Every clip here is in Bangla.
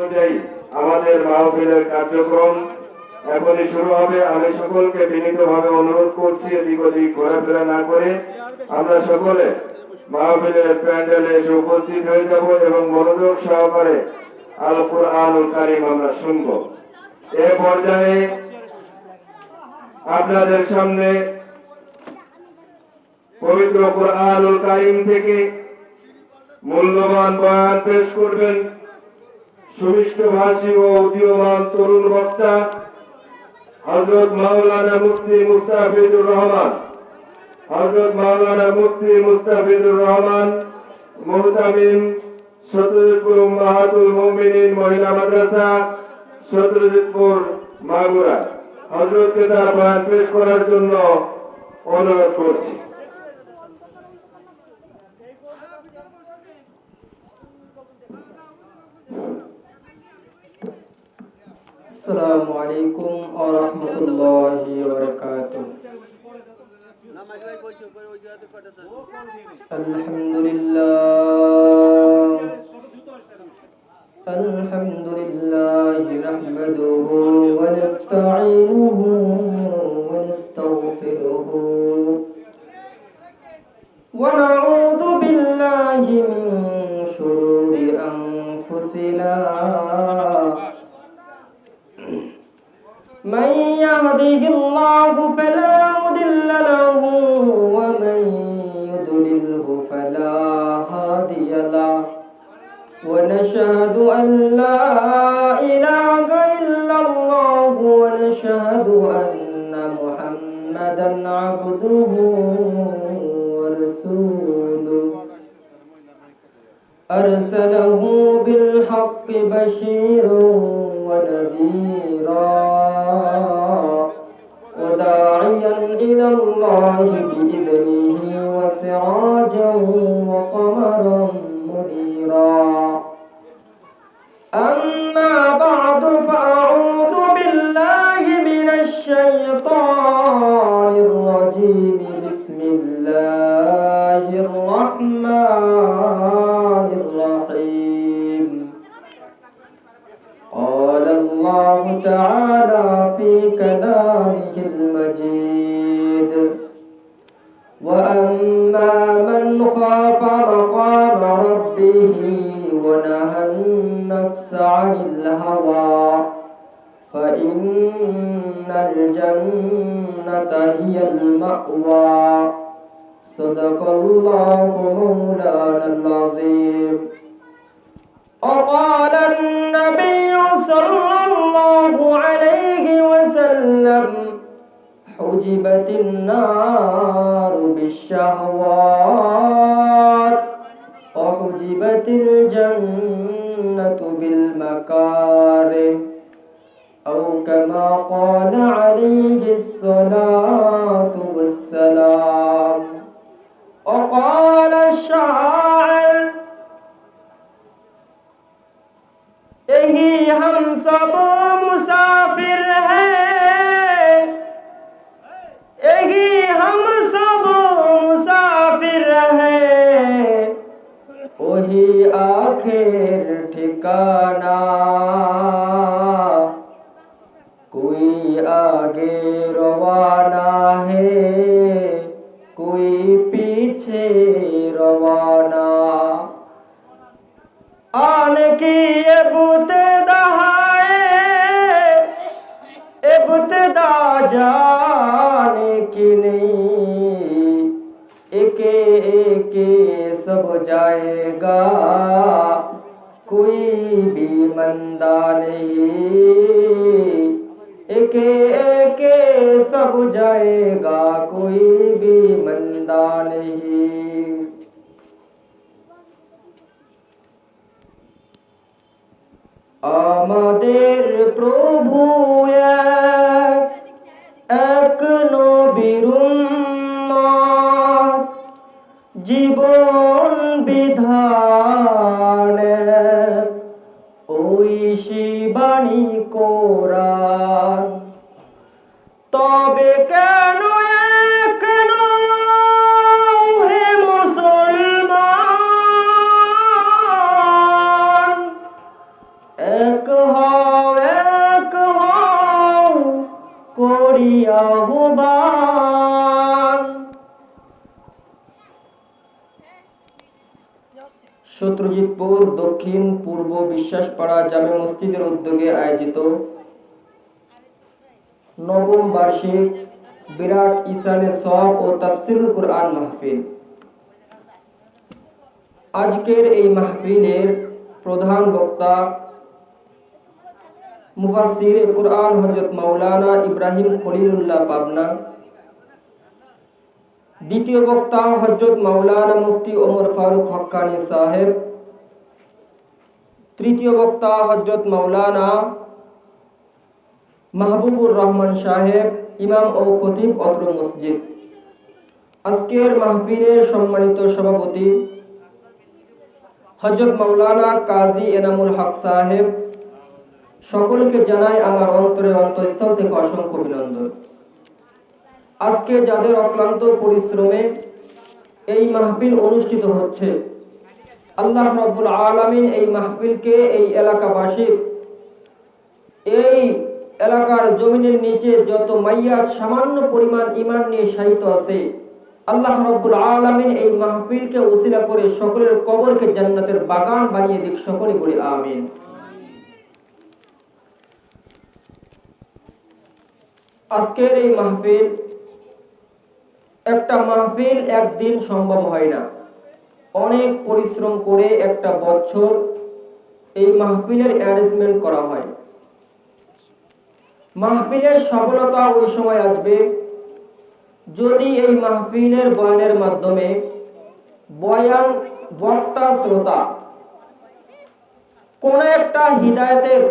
অনুযায়ী আমাদের মাহফিলের কার্যক্রম এখনই শুরু হবে। আমি সকলকে বিনীতভাবে অনুরোধ করছি এদিক ওদিক ঘোরাফেরা না করে আমরা সকলে মাহফিলের প্যান্ডেলে এসে উপস্থিত হয়ে যাব এবং মনোযোগ সহকারে আল কুরআনুল কারীম আমরা শুনব। এ পর্যায়ে আপনাদের সামনে পবিত্র কুরআনুল কারীম থেকে মূল্যবান বয়ান পেশ করবেন সুমিষ্টভাষী ও উদীয়মান তরুণ বক্তা হযরত মাওলানা মুফতি মুস্তাফিজুর রহমান। হযরত মাওলানা মুফতি মুস্তাফিজুর রহমান মুহতামিম সতরুজপুর উম্মাহাতুল মুমিনিন মহিলা মাদ্রাসা সতরুজপুর মাগুরা। হযরতকে তার বয়ান পেশ করার জন্য অনুরোধ করছি। السلام عليكم ورحمة الله وبركاته. الحمد لله نحمده ونستعينه ونستغفره ونعوذ بالله من شرور أنفسنا من يهده الله فلا مضل له ومن يضلله فلا هادي له ونشهد أن لا إله إلا الله ونشهد أن محمدا عبده ورسوله أرسله بالحق بشيرا ونذيرا وداعيا إلى الله بإذنه وسراجا وقمرا منيرا. أما بعد فأعوذ بالله من الشيطان الرجيم. بسم الله الرحمن الرحيم. قال الله تعالى في كلامه المجيد: وأما من خاف مقام ربه ونهى النفس عن الهوى فإن الجنة هي المأوى. صدق الله مولانا العظيم. وقال النبي صلى الله عليه وسلم: حجبت النار بالشهوات وحجبت الجنة بالمكاره، أو كما قال عليه الصلاة والسلام. وقال الشاعر: यही हम सब मुसाफिर हैं, यही हम सब मुसाफिर हैं, वही आखिर ठिकाना, कोई आगे रवाना है, कोई पीछे रवाना। आने की इब्तिदा जाने की नहीं, एके एके सब जाएगा, कोई भी मंदा नहीं। एके एके सब जाएगा, कोई भी मंदा नहीं। আমাদের প্রভু এক নবীর উম্মত, জীবন বিধান ঐশী বাণী কোরআন। তবে কেন কেন হে মুসলমান এক হও করি আহ্বান। সত্যজিৎপুর দক্ষিণ পূর্ব বিশ্বাসপাড়া জামে মসজিদের উদ্যোগে আয়োজিত নবম বার্ষিক বিরাট ইসানে সওয়াব ও তাফসিরুল কুরআন মাহফিল। আজকের এই মাহফিলের প্রধান বক্তা মুফাসসির কুরআন হযরত মাওলানা ইব্রাহিম খলিলুল্লাহ পাবনা। দ্বিতীয় বক্তা হযরত মাওলানা মুফতি ওমর ফারুক হক্কানি সাহেব। তৃতীয় বক্তা হযরত মাওলানা মাহবুবুর রহমান সাহেব, ইমাম ও খতিব অত্র মসজিদ। আজকের মাহফিলের সম্মানিত সভাপতি হযরত মাওলানা কাজী এনামুল হক সাহেব। সকলকে জানাই আমার অন্তরের অন্তঃস্থল থেকে অসংখ্য অভিনন্দন। আজকে যাদের অক্লান্ত পরিশ্রমে এই মাহফিল অনুষ্ঠিত হচ্ছে, আল্লাহ রাব্বুল আলামিন এই মাহফিলকে এই এলাকাবাসীর, এই এলাকার জমিনের নিচে যত মাইয়াত সামান্য পরিমাণ ঈমান নিয়ে শায়িত আছে, আল্লাহ রাব্বুল আলামিন এই মাহফিলকে ওসিলা করে সকলের কবরকে জান্নাতের বাগান বানিয়ে দিক। সকলে বলি আমিন। আজকের এই মাহফিল, একটা মাহফিল একদিন সম্ভব হয় না। অনেক পরিশ্রম করে একটা বছর এই মাহফিলের অ্যারেঞ্জমেন্ট করা হয়। মাহফিলের সফলতা ওই সময় আসবে যদি এই মাহফিলের বয়ানের মাধ্যমে বয়ান বক্তা শ্রোতা কোন একটা হিদায়াতের,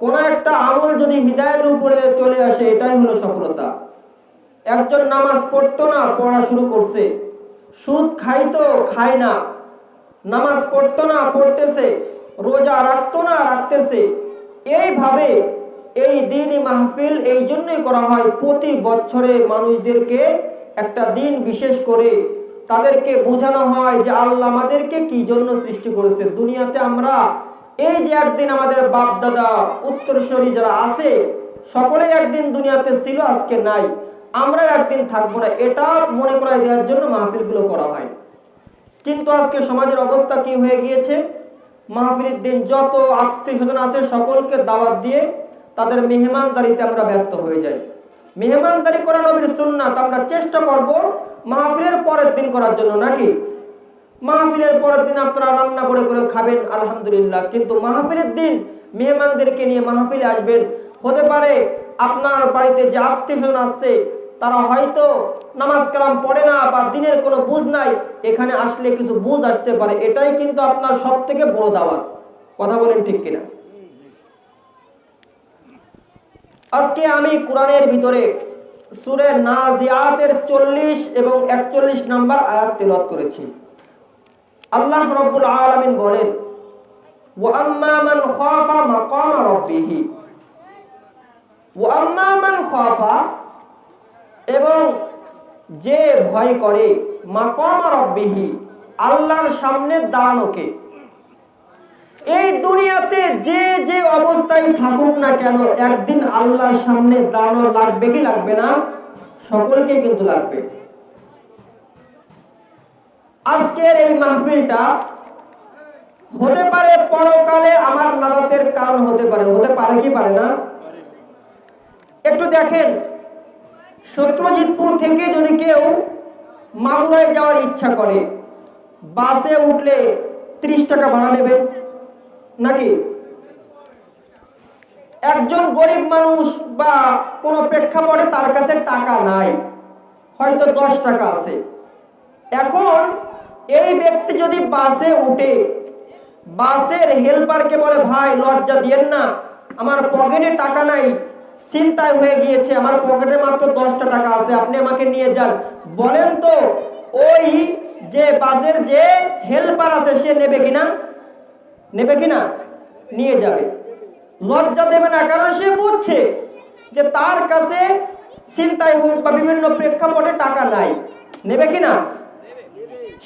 কোন একটা আমল যদি হিদায়াতের উপরে চলে আসে, এটাই হলো সফলতা। একজন নামাজ পড়তো না, পড়া শুরু করছে। সুদ খাইতো, খায় না, নামাজ পড়তো না, পড়তেছে। রোজা রাখতো না, রাখতেছে। এইভাবে এই দিনই মাহফিল এই জন্যই করা হয়, প্রতি বছরে মানুষদেরকে একটা দিন বিশেষ করে তাদেরকে বোঝানো হয় যে আল্লাহ আমাদেরকে কি জন্য সৃষ্টি করেছে। দুনিয়াতে আমরা এই যে একদিন আমাদের বাপ দাদা উত্তরসূরি যারা আছে সকলে একদিন দুনিয়াতে ছিল, আজকে নাই, আমরা একদিন থাকবো না, এটা মনে করাই দেওয়ার জন্য মাহফিলগুলো করা হয়। কিন্তু আজকে সমাজের অবস্থা কি হয়ে গিয়েছে, মাহফিলের দিন যত আত্মীয় স্বজন আছে সকলকে দাওয়াত দিয়ে তাদের মেহমানদারিতে আমরা ব্যস্ত হয়ে যাই। মেহমানদারি করা নবীর সুন্নাত, আমরা চেষ্টা করব মাহফিলের পরের দিন করার জন্য, নাকি? মাহফিলের পরের দিন আপনারা রান্না করে খাবেন, আলহামদুলিল্লাহ, কিন্তু মাহফিলের দিন মেহমানদেরকে নিয়ে মাহফিলে আসবেন। হতে পারে আপনার বাড়িতে যে আত্মীয় স্বজন আসছে তারা হয়তো নামাজ কালাম পড়ে না বা দিনের কোনো বুঝ নাই, এখানে আসলে কিছু বুঝ আসতে পারে। এটাই কিন্তু আপনার সব থেকে বড় দাওয়াত। কথা বলেন ঠিক কিনা? আজকে আমি কোরআনের ভিতরে সূরা নাজিয়াতের 40 এবং 41 নম্বর আয়াত তেলাওয়াত করেছি। আল্লাহ রাব্বুল আলামিন বলেন, ওয়া আম্মা মান খাফা মাকামা রাব্বিহি, ওয়া আম্মা মান খাফা, এবং যে ভয় করে, মাকামা রাব্বিহি, আল্লাহর সামনে দাঁড়ানোকে। এই দুনিয়াতে যে যে অবস্থায় থাকুক না কেন, একদিন আল্লাহর সামনে দাঁড়ানো লাগবে কি লাগবে না? সকলকে কিন্তু লাগবে। আজকের এই মাহফিলটা হতে পারে পরকালে আমার নাজাতের কারণ হতে পারে। হতে পারে কি পারে না? একটু দেখেন, সত্যজিৎপুর থেকে যদি কেউ মাগুরায় যাওয়ার ইচ্ছা করে, বাসে উঠলে 30 টাকা ভাড়া নেবে নাকি? একজন গরিব মানুষ বা কোনো প্রেক্ষাপটে তার কাছে টাকা নাই, হয়তো 10 টাকা আছে। এখন এই ব্যক্তি যদি বাসে উঠে, বাসের হেল্পারকে বলে, ভাই লজ্জা দিয়েন না, আমার পকেটে টাকা নাই, চিন্তায় হয়ে গিয়েছে, আমার পকেটে মাত্র 10টা টাকা আছে, আপনি আমাকে নিয়ে যান। বলেন তো ওই যে বাসের যে হেল্পার আছে সে নেবে কিনা? নেবে কিনা? নিয়ে যাবে। লজ্জা দেবে না, কারণ সে বুঝছে যে তার কাছে চিন্তায় হোক বা বিভিন্ন প্রেক্ষাপটে টাকা নাই। নেবে কিনা?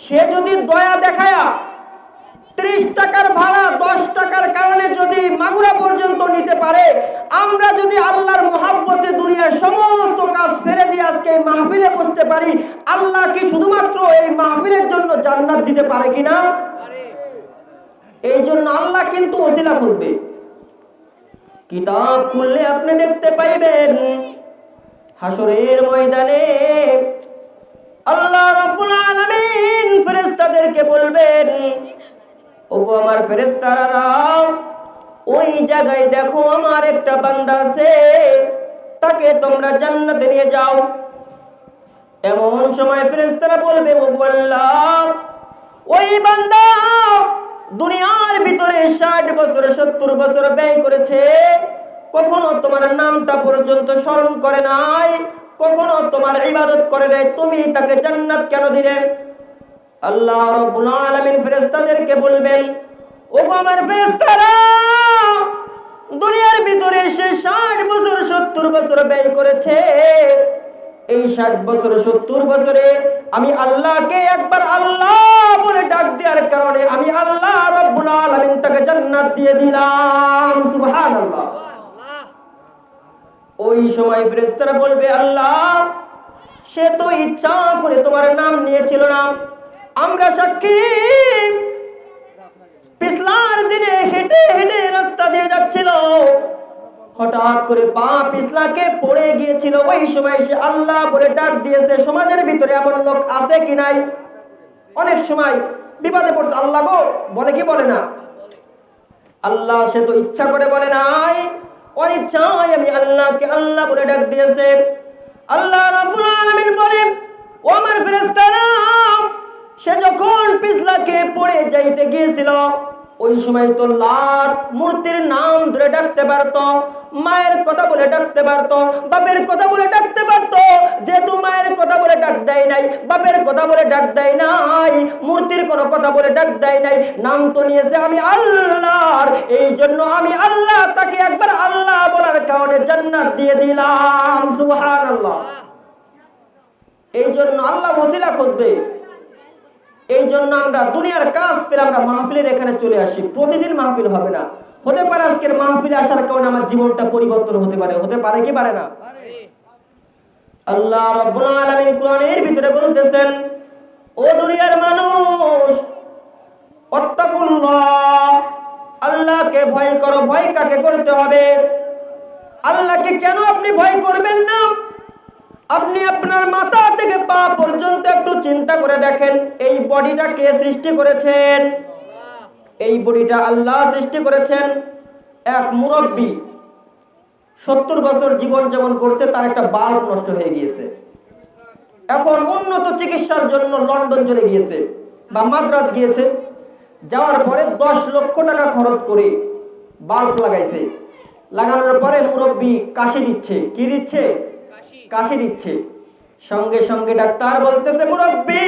সে যদি দয়া দেখায়া 30 টাকার ভাড়া 10 টাকার কারণে যদি মাগুরা পর্যন্ত নিতে পারে, আমরা যদি আল্লাহর মোহাব্বতে দুনিয়ার সমস্ত কাজ ফেলে দিয়ে আজকে এই মাহফিলে বসতে পারি, আল্লাহ কি শুধুমাত্র এই মাহফিলের জন্য জান্নাত দিতে পারে কিনা? এই জন্য আল্লাহ কিন্তু ওসিলা খুঁজবে। কিতাব খুললে আপনি দেখতে পাইবেন হাসরের ময়দানে আল্লাহ রাব্বুল আলামিন ফেরেশতাদেরকে বলবেন, ওগো আমার ফেরেশতারা, ওই জায়গায় দেখো আমার একটা বান্দা আছে, তাকে তোমরা জান্নাতে নিয়ে যাও। এমন সময় ফেরেশতারা বলবে, ওগো আল্লাহ, ওই বান্দা দুনিয়ার ভিতরে 60 বছর 70 বছর ব্যয় করেছে, কখনো তোমার নামটা পর্যন্ত স্মরণ করে নাই, কখনো তোমার ইবাদত করে নাই, তুমি তাকে জান্নাত কেন দিলে? আল্লাহ রাব্বুল আলামিন ফেরেশতাদেরকে বলবেন, ওগো আমার ফেরেশতারা, দুনিয়ার ভিতরে সে 60 বছর 70 বছর ব্যয় করেছে, এই 60 বছর 70 বছরে আমি আল্লাহকে একবার আল্লাহ বলে ডাক দেওয়ার কারণে আমি আল্লাহ রাব্বুল আলামিন তাকে জান্নাত দিয়ে দিলাম। সুবহানাল্লাহ। ওই সময় ফেরেশতারা বলবে, আল্লাহ, সে তো ইচ্ছা করে তোমার নাম নিয়েছিল না, আমরা সাক্ষী, পিছলার দিনে হেঁটে হেঁটে রাস্তা দিয়ে যাচ্ছিল, হঠাৎ করে পা পিছলাকে পড়ে গিয়েছিল, ওই সময় সে আল্লাহ বলে ডাক দিয়েছে। সমাজের ভিতরে এমন লোক আছে কি নাই? অনেক সময় বিপদে পড়ছে, আল্লাহ গো বলে কি বলে না? আল্লাহ সে তো ইচ্ছা করে বলে নাই, অনিচ্ছায় আমি আল্লাহকে আল্লাহ বলে ডাক দিয়েছে। আল্লাহ রাব্বুল আলামিন বলেন, ও আমার ফেরেশতারা, সে যখন পিছলাকে পড়ে যাইতে গিয়েছিল, ওই সময় তো লাত মূর্তির নাম ধরে ডাকতে পারতো, মায়ের কথা বলে ডাকতে পারতো, বাপের কথা বলে ডাকতে পারতো। যেহেতু মায়ের কথা বলে ডাক দেয় নাই, বাপের কথা বলে ডাক দেয় নাই, মূর্তির কোনো কথা বলে ডাক দেয় নাই, নাম তো নিয়েছে আমি আল্লাহর, এই জন্য আমি আল্লাহ তাকে একবার আল্লাহ বলার কারণে জান্নাত দিয়ে দিলাম। সুবহানাল্লাহ। এই জন্য আল্লাহ ওসিলা খুঁজবে। এই জন্য আমরা দুনিয়ার কাজ ফেলে আমরা মাহফিলের এখানে চলে আসি। প্রতিদিন মাহফিল হবে না, হতে পারে আজকের মাহফিলে আসার কারণে আমার জীবনটা পরিবর্তন হতে পারে, হতে পারে কি পারে না? আল্লাহ রাব্বুল আলামিন কোরআনের ভিতরে বলতেছেন, ও দুনিয়ার মানুষ, আত্তাকুল্লাহ, আল্লাহকে ভয় করো। ভয় কাকে করতে হবে? আল্লাহকে কেন আপনি ভয় করবেন না? আপনি আপনার মাথা থেকে পা পর্যন্ত একটু চিন্তা করে দেখেন, এই বডিটা কে সৃষ্টি করেছেন? এই বডিটা আল্লাহ সৃষ্টি করেছেন। এক মুরব্বী 70 বছর জীবন যাপন করছে, তার একটা বাল্ব নষ্ট হয়ে গিয়েছে। এখন উন্নত চিকিৎসার জন্য লন্ডন চলে গিয়েছে বা মাদ্রাজ গিয়েছে, যাওয়ার পরে 10 লক্ষ টাকা খরচ করে বাল্ব লাগাইছে। লাগানোর পরে মুরব্বী কাশি দিচ্ছে। কি দিচ্ছে? কাশি দিচ্ছে। সঙ্গে সঙ্গে ডাক্তার বলতেছে, মুরব্বী,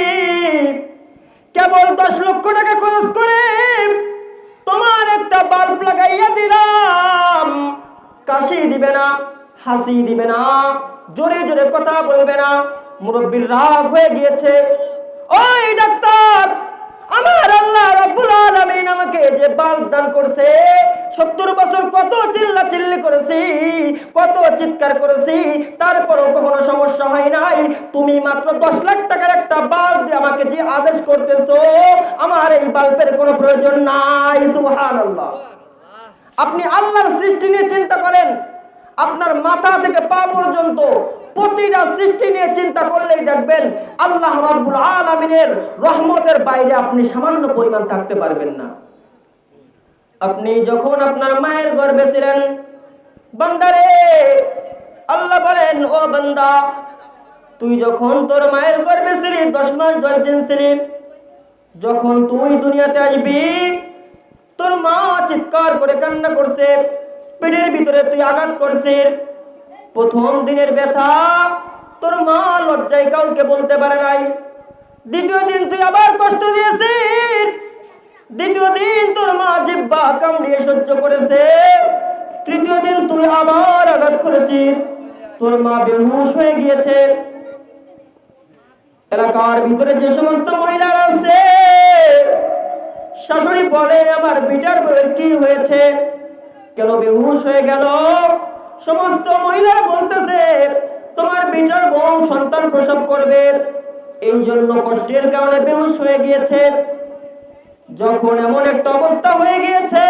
কেবল 10 লক্ষ টাকা খরচ করে তোমার একটা বাল্ব লাগাইয়া দিলাম, কাশি দিবে না, হাসি দিবে না, জোরে জোরে কথা বলবে না। মুরব্বির রাগ হয়ে গিয়েছে। ওই ডাক্তার, আমার আল্লাহ রাব্বুল আলামিন আমাকে যে বাল্ব দান করছে, 70 বছর কত চিল্লা চিল্লি করেছি, কত চিৎকার করেছি, তারপরও কখনো সমস্যা হয় নাই। তুমি মাত্র 10 লাখ টাকার একটা বাল্ব দিয়ে আমাকে যে আদেশ করতেছো, আমার এই বাল্বের কোনো প্রয়োজন নাই। সুবহানাল্লাহ। আপনি আল্লাহর সৃষ্টি নিয়ে চিন্তা করেন, আপনার মাথা থেকে পা পর্যন্ত প্রতিটা সৃষ্টি নিয়ে চিন্তা করলেই দেখবেন আল্লাহ রাব্বুল আলামিনের রহমতের বাইরে আপনি সামান্য পরিমাণ থাকতে পারবেন না। আপনি যখন আপনার মায়ের গর্ভে ছিলেন, বান্দারে, আল্লাহ বলেন, ও বান্দা, তুই যখন তোর মায়ের গর্ভে ছিলি, 10 মাস 10 দিন ছিলি, যখন তুই দুনিয়াতে আসবি, তোর মা চিৎকার করে কান্না করছে, পেটের ভিতরে তুই আঘাত করছিস। প্রথম দিনের ব্যথা তোর মা লজ্জায় কাউকে বলতে পারে নাই। দ্বিতীয় দিন তুই আবার কষ্ট দিয়েছিস। দ্বিতীয় দিন তোর মা জিহ্বা কামড়িয়ে সহ্য করেছে। তৃতীয় দিন তুই আবার আঘাত করেছিস, তোর মা বেহুশ হয়ে গিয়েছে। এলাকার ভিতরে যে সমস্ত মহিলারা আছে, শাশুড়ি বলে, আমার বিটার বউয়ের কি হয়েছে, কেন বেহুশ হয়ে গেল? সমস্ত মহিলারা বলতেছে, তোমার বিটার বউ সন্তান প্রসব করবে, এই জন্য কষ্টের কারণে বেহুশ হয়ে গিয়েছে। যখন এমন একটা অবস্থা হয়ে গিয়েছে,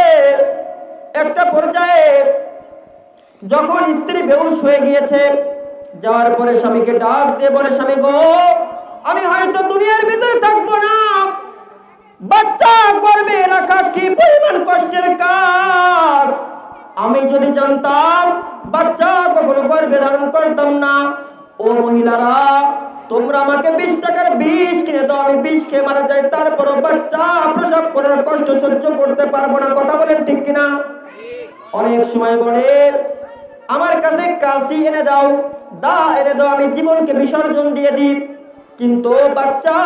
একটা পর্যায়ে যখন স্ত্রী বেহুশ হয়ে গিয়েছে, যাওয়ার পরে স্বামীকে ডাক দিয়ে বলে, স্বামী গো, আমি হয়তো দুনিয়ার ভিতরে থাকবো না, বাচ্চা গর্ভে রাখা কি পরিমাণ কষ্টের কাজ, আমি যদি জানতাম বাচ্চা কখনো গর্ভে ধারণ করতাম না। ও মহিলারা, তোমরা আমাকে 20 টাকার বিষ কিনে দাও, আমি বিষ খেয়ে মারা যাই, তারপরও বাচ্চা প্রসব করার কষ্ট সহ্য করতে পারবো না। কথা বলেন ঠিক কিনা? অনেক সময় বলে, আমার কাছে কালচি এনে দাও, দা এনে দাও, আমি জীবনকে বিসর্জন দিয়ে দিই, কিন্তু বাচ্চা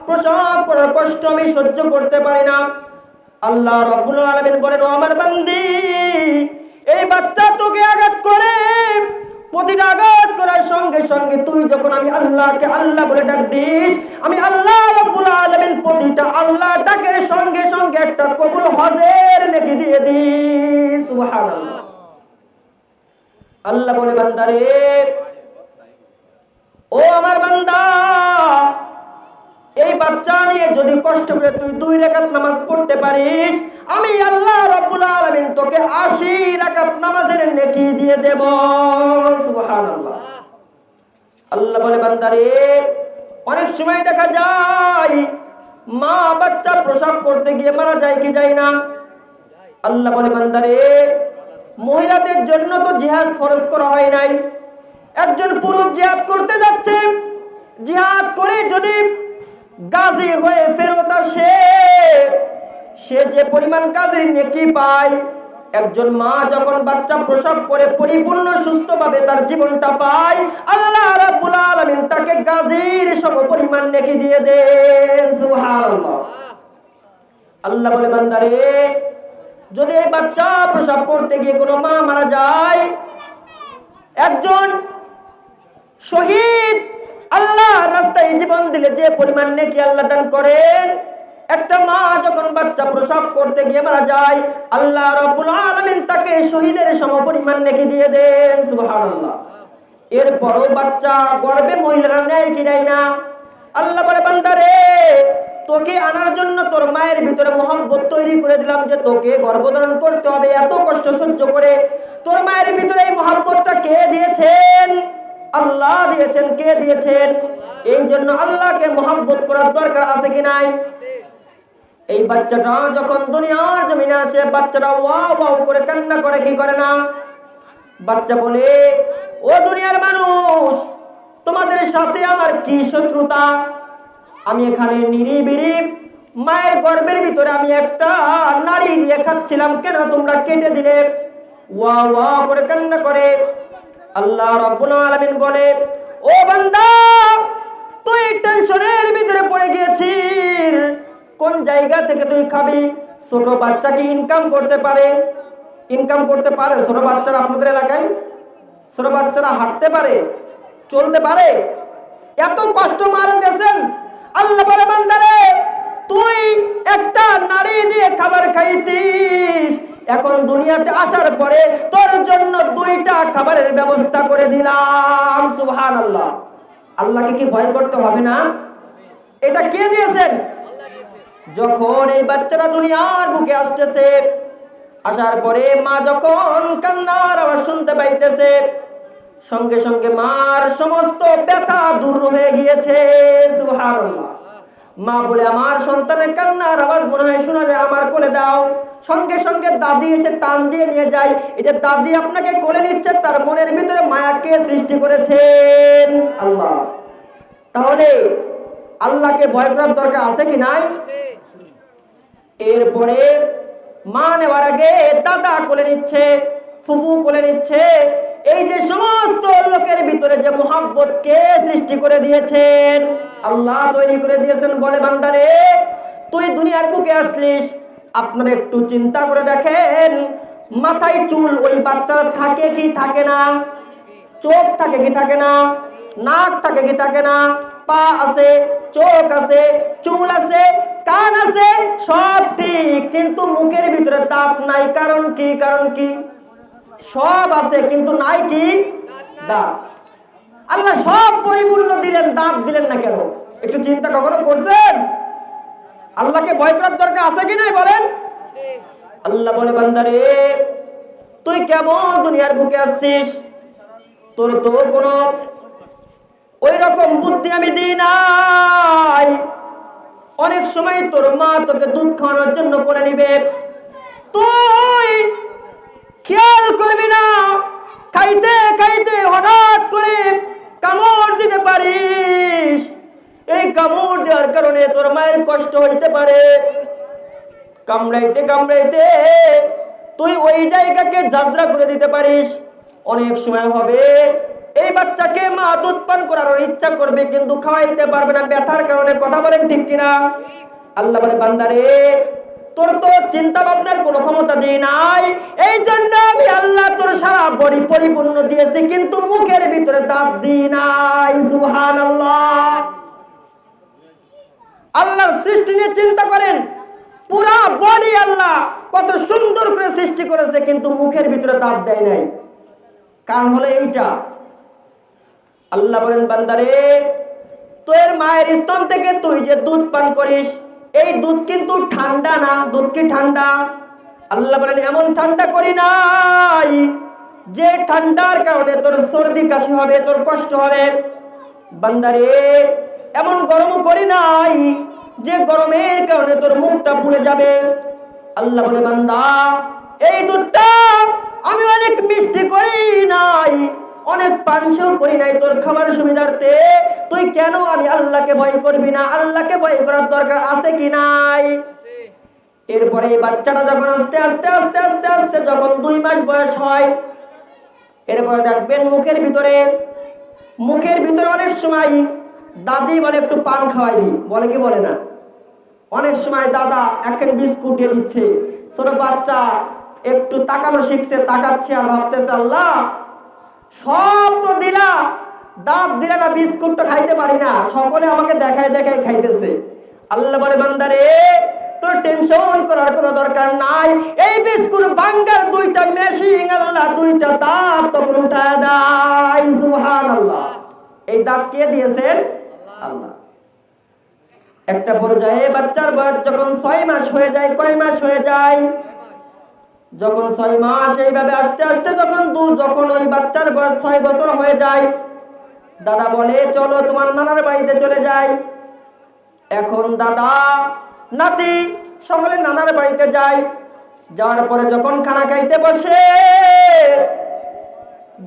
প্রসব করার কষ্ট আমি সহ্য করতে পারি না। আল্লাহ রাব্বুল আলামিন বলেন, ও আমার বান্দি, এই বাচ্চা তোকে আঘাত করে, প্রতিটা আঘাত করার সঙ্গে সঙ্গে তুই যখন আমি আল্লাহকে আল্লাহ বলে ডাক দিস, আমি আল্লাহ রাব্বুল আলামিন প্রতিটা আল্লাহ ডাকের সঙ্গে সঙ্গে একটা কবুল হজের নেকি দিয়ে দিস। সুবহানাল্লাহ। আল্লাহ বলে, বান্দারে, ও আমার বান্দা, এই বাচ্চা নিয়ে যদি কষ্ট করে তুই 2 রাকাত নামাজ পড়তে পারিস, আমি আল্লাহ রাব্বুল আলামিন তোকে 80 রাকাত নামাজের নেকি দিয়ে দেব। সুবহানাল্লাহ। আল্লাহ বলে, বান্দারে, অনেক সময় দেখা যায় মা বাচ্চা প্রসব করতে গিয়ে মারা যায় কি যায় না? আল্লাহ বলে, বান্দারে, মহিলাদের জন্য তো জিহাদ ফরজ করা হয় নাই। একজন পুরুষ জিহাদ করতে যাচ্ছে, জিহাদ করে যদি গাজী হয়ে ফেরত আসে, সে যে পরিমাণ গাজীর নেকি পায়, একজন মা যখন বাচ্চা প্রসব করে পরিপূর্ণ সুস্থভাবে তার জীবনটা পায়, আল্লাহ রাব্বুল আলামিন তাকে গাজীর সমপরিমাণ নেকি দিয়ে দেন। সুবহানাল্লাহ। আল্লাহ বলে, বান্দারে, যদি এই বাচ্চা প্রসব করতে গিয়ে কোনো মা মারা যায়, একজন শহীদ আল্লাহ রাস্তায় জীবন দিলে যে পরিমাণ নেকি আল্লাহ দান করেন, একটা মা যখন বাচ্চা প্রসব করতে গিয়ে মারা যায়, আল্লাহ রাব্বুল আলামিন তাকে শহীদের সমপরিমাণ নেকি দিয়ে দেন। সুবহানাল্লাহ। এরপরও বাচ্চা গর্ভে মহিলারা নেয় কি নেয় না? আল্লাহ বলে, বান্দারে, তোকে আনার জন্য তোর মায়ের ভিতরে মহব্বত তৈরি করে দিলাম যে তোকে গর্ভধারণ করতে হবে, এত কষ্ট সহ্য করে। তোর মায়ের ভিতরে এই মহব্বতটা কে দিয়েছেন? আল্লাহ দিয়েছেন। কে দিয়েছেন? এই জন্য আল্লাহকে মহব্বত করার দরকার আছে কি নাই? এই বাচ্চাটা যখন দুনিয়ার জমিনে আসে, বাচ্চাটা ওয়াও ওয়াও করে কান্না করে, কি করে না? বাচ্চা বলে, ও দুনিয়ার মানুষ, তোমাদের সাথে আমার কি শত্রুতা? আমি এখানে নিরিবিরি মায়ের গর্ভের ভিতরে আমি একটা নাড়ি দিয়ে খাচ্ছিলাম, কেন তোমরা কেটে দিলে? ওয়া ওয়া করে কান্না করে। আল্লাহ রাব্বুল আলামিন বলে, ও বান্দা, তুই টেনশনের ভিতরে পড়ে গিয়েছিস, কোন জায়গা থেকে তুই খাবি? ছোট বাচ্চা কি ইনকাম করতে পারে? ইনকাম করতে পারে ছোট বাচ্চারা? আপনাদের এলাকায় ছোট বাচ্চারা হাঁটতে পারে, চলতে পারে? এত কষ্ট মারা দিয়েছেন। আল্লাহ বলে, বান্দারে, তুই একটা নাড়ি দিয়ে খাবার খাইতিস, এখন দুনিয়াতে আসার পরে তোর জন্য 2টা খাবারের ব্যবস্থা করে দিলাম। সুবহানাল্লাহ। আল্লাহকে কি ভয় করতে হবে না? এটা কে দিয়েছেন? যখন এই বাচ্চারা দুনিয়ার বুকে আসতেছে, আসার পরে মা যখন কান্নার আওয়াজ শুনতে পাইতেছে, সঙ্গে সঙ্গে মার সমস্ত ব্যথা দূর হয়ে গিয়েছে। সুবহানাল্লাহ। মা বলে, আমার সন্তানের কান্নার আওয়াজ মনে হয় শোনা যায়, আমার কোলে দাও। সঙ্গে সঙ্গে দাদি এসে টান দিয়ে নিয়ে যায়। এই যে দাদি আপনাকে কোলে নিচ্ছে, তার মনের ভিতরে মায়াকে সৃষ্টি করেছেন আল্লাহ। তাহলে আল্লাহকে ভয় করার দরকার আছে কি নাই? এরপরে মা নেওয়ার আগে দাদা কোলে নিচ্ছে, ফুফু কোলে নিচ্ছে। এই যে সমস্ত লোকের ভিতরে যে মোহাব্বত কে সৃষ্টি করে দিয়েছেন? আল্লাহ তৈরি করে দিয়েছেন। বলে, বান্দারে, তুই দুনিয়ার বুকে আসলিস, আপনারা একটু চিন্তা করে দেখেন, মাথায় চুল ওই বাচ্চারা থাকে কি থাকে না? চোখ থাকে কি থাকে না? নাক থাকে কি থাকে না? পা আছে, চোখ আছে, চুল আছে, কান আছে, সব ঠিক, কিন্তু মুখের ভিতরে দাঁত নাই। কারণ কি? কারণ কি? সব আছে কিন্তু নাই কি? দাঁত। আল্লাহ সব পরিপূর্ণ দিলেন, দাঁত দিলেন না কেন? একটু চিন্তা কখনো করছেন? আল্লাহকে ভয় করার দরকার আছে কি নাই বলেন? আল্লাহ বলে, বান্দারে তুই কেমন দুনিয়ার বুকে আসছিস? তোর তো কোনো ওই রকম বুদ্ধি আমি দিই নাই। অনেক সময় তোর মা তোকে দুধ খাওয়ানোর জন্য করে নিবে, তুই খেয়াল করবি না, খাইতে খাইতে হঠাৎ করে কামড় দিতে পারিস। এই কামড় দেওয়ার কারণে তোর মায়ের কষ্ট হইতে পারে। কামড়াইতে কামড়াইতে তুই ওই জায়গাকে ঝাঁঝরা করে দিতে পারিস। অনেক সময় হবে এই বাচ্চাকে মা দুধ পান করার ইচ্ছা করবে, কিন্তু খাওয়াইতে পারবে না ব্যথার কারণে। কথা বলেন ঠিক কিনা? আল্লাহ বলে, বান্দারে তোর তো চিন্তা ভাবনার কোনো ক্ষমতা দিই নাই, এই জন্য আমি আল্লাহ তোর সারা বডি পরিপূর্ণ দিয়েছি, কিন্তু মুখের ভিতরে দাঁত দিই নাই। সুবহানাল্লাহ। আল্লাহর সৃষ্টি নিয়ে চিন্তা করেন, পুরা বডি আল্লাহ কত সুন্দর করে সৃষ্টি করেছে, কিন্তু মুখের ভিতরে দাঁত দেয় নাই। কারণ হলো এইটা। আল্লাহ বলেন, বান্দারে তোর মায়ের স্তন থেকে তুই যে দুধ পান করিস, এই দুধ কিন্তু ঠান্ডা না। দুধ কি ঠান্ডা? আল্লাহ বলেন, এমন ঠান্ডা করি নাই যে ঠান্ডার কারণে তোর সর্দি কাশি হবে, তোর কষ্ট হবে। বান্দারে এমন গরমও করি নাই যে গরমের কারণে তোর মুখটা পুড়ে যাবে। আল্লাহ বলে, বান্দা এই দুধটা আমি অনেক মিষ্টি করি নাই, অনেক পানসেও করি নাই তোর খাবার সুবিধার্থে। তুই কেন আমি আল্লাহকে ভয় করবি না? আল্লাহকে ভয় করার দরকার আছে কি নাই? এরপরে এই বাচ্চাটা যখন আস্তে আস্তে আস্তে আস্তে আস্তে যখন 2 মাস বয়স হয়, এরপরে দেখবেন মুখের ভিতরে অনেক সময় দাদি বলে একটু পান খাওয়াই দি, বলে কি বলে না? অনেক সময় দাদা এখন বিস্কুট দিয়ে দিচ্ছে, ছোট বাচ্চা একটু তাকানো শিখছে, তাকাচ্ছে আর ভাবতেছে আল্লাহ সব তো দিলা, দাঁত দিলা না, বিস্কুটটা খাইতে পারি না, সকলে আমাকে দেখায় দেখায় খাইতেছে। আল্লাহ বলে, বান্দারে তোর টেনশন করার কোনো দরকার নাই। এই বিস্কুট বাঙ্গার 2টা মেশিন আল্লাহ 2টা দাঁত তখন উঠায় দেয়। সুবহানাল্লাহ। এই দাঁত কে দিয়েছেন? আল্লাহ। একটা পর্যায়ে বাচ্চার বয়স যখন 6 মাস হয়ে যায়, কয় মাস হয়ে যায়? যখন 6 মাস, এইভাবে আস্তে আস্তে যখন ওই বাচ্চার বয়স 6 বছর হয়ে যায়, দাদা বলে চলো তোমার নানার বাড়িতে চলে যাই। এখন দাদা নাতি সকলে নানার বাড়িতে যায়। যাওয়ার পরে যখন খানা খাইতে বসে,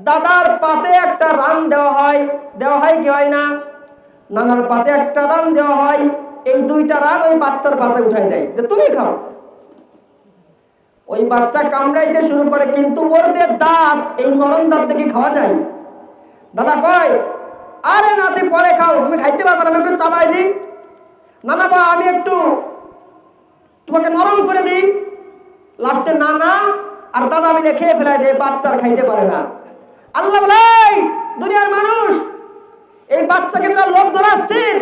দাদার পাতে একটা রান দেওয়া হয় কি হয় না? নানার পাতে একটা রান দেওয়া হয়। এই 2টা রান ওই বাচ্চার পাতে উঠাই দেয় যে তুমি খাও। ওই বাচ্চা কামড়াইতে শুরু করে, কিন্তু ওর যে দাঁত, এই নরম দাঁত থেকে খাওয়া যায়? দাদা কয়, আরে নাতি পরে খাও, তুমি খাইতে পারবে না, আমি একটু চাবাই দিই। নানা বা আমি একটু তোমাকে নরম করে দিই। লাস্টে নানা আর দাদা মিলে খেয়ে ফেলাই দেয়, বাচ্চার খাইতে পারে না। আল্লাহ বলে, দুনিয়ার মানুষ এই বাচ্চাকে তোরা লোভ ধরাচ্ছিস,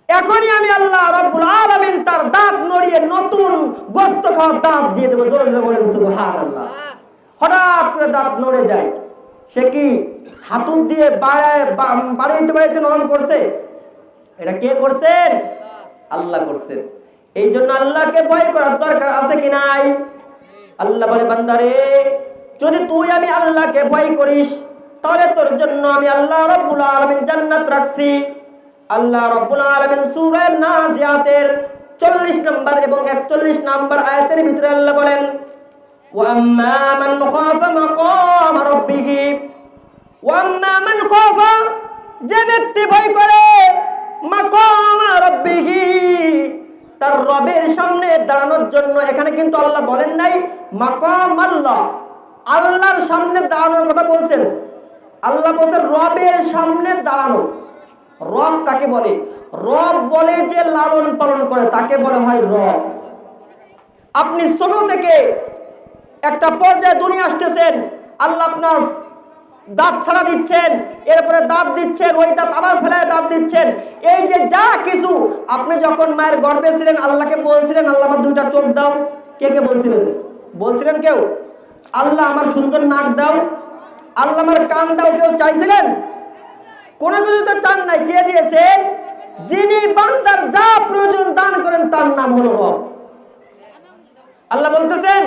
এখনই আমি আল্লাহ রাব্বুল আলামিন তার দাঁত নড়িয়ে নতুন গোশত খাওয়ার দাঁত দিয়ে দেবো। জোরে জোরে বলেন সুবহানাল্লাহ। হঠাৎ করে দাঁত নড়ে যায়। সে কি হাতুর দিয়ে বাড়াইতে নরম করছে? এটা কে করছেন? আল্লাহ করছেন। এই জন্য আল্লাহকে ভয় করার দরকার আছে কি নাই? আল্লাহ বলে, বান্দারে যদি তুই আমি আল্লাহকে ভয় করিস, তাহলে তোর জন্য আমি আল্লাহ রাব্বুল আলামিন জান্নাত রাখছি। আল্লাহ রাব্বুল আলামিন সূরা নাজিয়াতের 40 নম্বর এবং 41 নম্বর আয়াতের ভিতরে আল্লাহ বলেন, ওয়া আম্মা মান খাফা মাকাম রাব্বিহি, ওয়া আম্মা মান খাফা, যে ব্যক্তি ভয় করে মাকাম রাব্বিহি, তার রবের সামনে দাঁড়ানোর জন্য। এখানে কিন্তু আল্লাহ বলেন নাই মাকাম আল্লাহ, আল্লাহর সামনে দাঁড়ানোর কথা বলছেন। আল্লাহ বলছেন রবের সামনে দাঁড়ানো। রব কাকে বলে? রব বলে যে লালন পালন করে, তাকে বলে হয় রব। আপনি ছোট থেকে একটা পর্যায়ে দুনিয়া আসতেছেন, আল্লাহ আপনার দাঁত ছাড়া দিচ্ছেন, এরপরে দাঁত দিচ্ছেন, ওই দাঁত আবার ফেলায় দাঁত দিচ্ছেন। এই যে যা কিছু, আপনি যখন মায়ের গর্ভে ছিলেন আল্লাহকে বলছিলেন আল্লাহ আমার দুইটা চোখ দাও? কে কে বলছিলেন? বলছিলেন কেউ? আল্লাহ আমার সুন্দর নাক দাও, আল্লাহ আমার কান দাও, কেউ চাইছিলেন? কোনো কিছু তো চান নাই। কে দিয়েছেন? যিনি বান্দার যা প্রয়োজন দান করেন তার নাম হলো রব। আল্লাহ বলতেছেন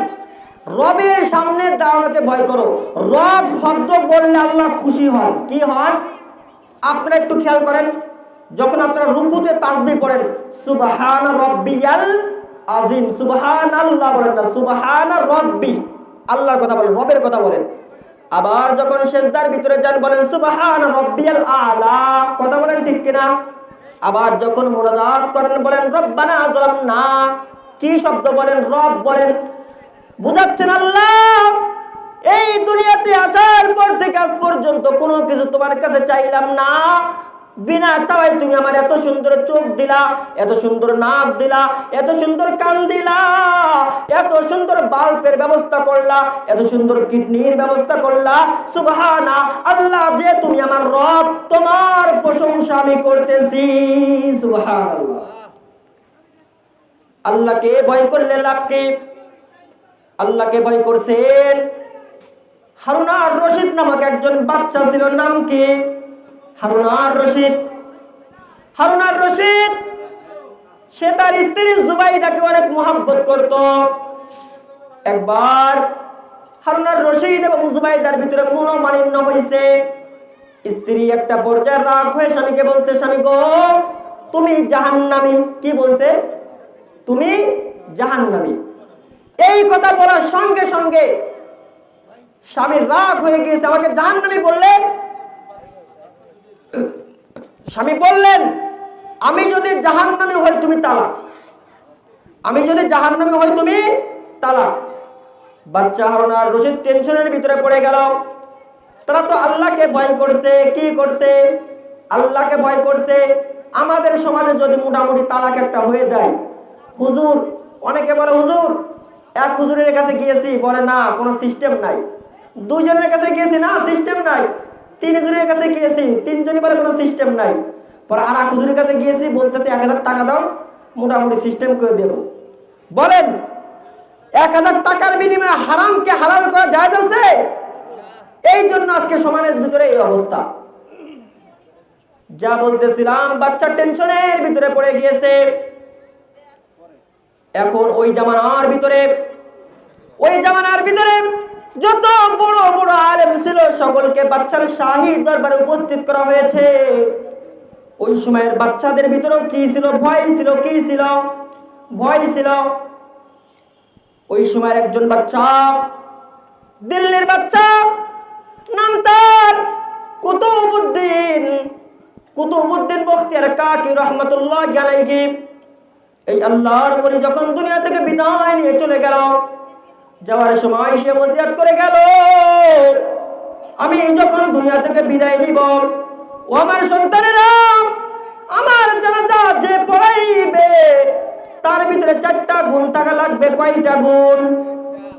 রবের সামনে দাঁড়ানোকে ভয় করো। রব শব্দ বললে আল্লাহ খুশি হন। কি হন? আপনারা একটু খেয়াল করেন, যখন আপনারা রুকুতে তাসবিহ পড়েন সুবহান রাব্বিয়াল আযীম, সুবহানাল্লাহ বলেন না, সুবহান রাব্বি, আল্লাহর কথা বলেন, রবের কথা বলেন। আবার যখন সিজদার ভিতরে যান বলেন সুবহান রাব্বিয়াল আলা, কথা বলেন ঠিক কিনা? আবার যখন মুনাজাত করেন বলেন রব্বানা যালামনা, কি শব্দ বলেন? রব বলেন। বুঝাচ্ছেন আল্লাহ এই দুনিয়াতে আসার পর থেকে আজ পর্যন্ত কোনো কিছু তোমার কাছে চাইলাম না, বিনা চাওয়াই তুমি আমার এত সুন্দর চোখ দিলা, এত সুন্দর নাক দিলা, এত সুন্দর কান দিলা, এত সুন্দর বাল্বের ব্যবস্থা করলা, এত সুন্দর কিডনির ব্যবস্থা করলা। সুবহানা আল্লাহ, যে তুমি আমার রব, তোমার প্রশংসা আমি করতেছি। সুবহানাল্লাহ। আল্লাহকে ভয় করলে লাভ কি? আল্লাহকে ভয় করছেন। হারুন আর রশিদ নামক একজন বাচ্চা ছিল, নাম কি? হারুন আর রশিদ। হারুন আর রশিদ সে তার স্ত্রী জুবাইদাকে অনেক মহব্বত করত। একবার হারুন আর রশিদ এবং জুবাইদার ভিতরে মনোমালিন্য হয়েছে। স্ত্রী একটা পর্যায়ে রাগ হয়ে স্বামীকে বলছে, স্বামী গো তুমি জাহান্নামী। কি বলছে? তুমি জাহান্নামী। এই কথা বলার সঙ্গে সঙ্গে স্বামীর রাগ হয়ে গিয়েছে, আমাকে জাহান্নামী বললে? স্বামী বললেন আমি যদি জাহান্নামী হই তুমি তালাক, আমি যদি জাহান্নামী হই তুমি তালাক। বাচ্চা হারুন আর রশিদ টেনশনের ভিতরে পড়ে গেল। তারা তো আল্লাহকে ভয় করছে। কি করছে? আল্লাহকে ভয় করছে। আমাদের সমাজে যদি মোটামুটি তালাক একটা হয়ে যায়, হুজুর, অনেকে বলে হুজুর, এক হুজুরের কাছে গিয়েছি, বলে না কোনো সিস্টেম নাই। দুইজনের কাছে গিয়েছি, না সিস্টেম নাই। তিনজনের কাছে গিয়েছি, তিনজনই বলে কোনো সিস্টেম নাই। পরে আর এক হুজুরের কাছে গিয়েছি, বলতেছে 1000 টাকা দাও, মোটামুটি সিস্টেম করে দেব। বলেন 1000 টাকার বিনিময়ে হারামকে হালাল করা জায়েজ আছে? এই জন্য আজকে সমাজের ভিতরে এই অবস্থা। যা বলতেছিলাম, বাচ্চা টেনশনের ভিতরে পড়ে গিয়েছে। এখন ওই জামানার ভিতরে যত বড় বড় আলেম ছিল সকলকে বাচ্চার শাহী দরবারে উপস্থিত করা হয়েছে। ওই সময়ের বাচ্চাদের ভিতরেও কি ছিল? ভয় ছিল। কি ছিল? ভয় ছিল। ওই সময়ের একজন বাচ্চা, দিল্লির বাচ্চা, নাম তার কুতুবউদ্দিন বখতিয়ার কাকি রহমতুল্লাহি আলাইহি। এই আল্লাহর ওলি যখন দুনিয়া থেকে বিদায় নিয়ে চলে গেল, যাওয়ার সময় সে ওসিয়ত করে গেল, আমি যখন দুনিয়া থেকে বিদায় নিব, ও আমার সন্তানেরা, আমার জানাজা যে পড়াইবে তার ভিতরে 4টা গুণ থাকা লাগবে। কয়টা গুণ?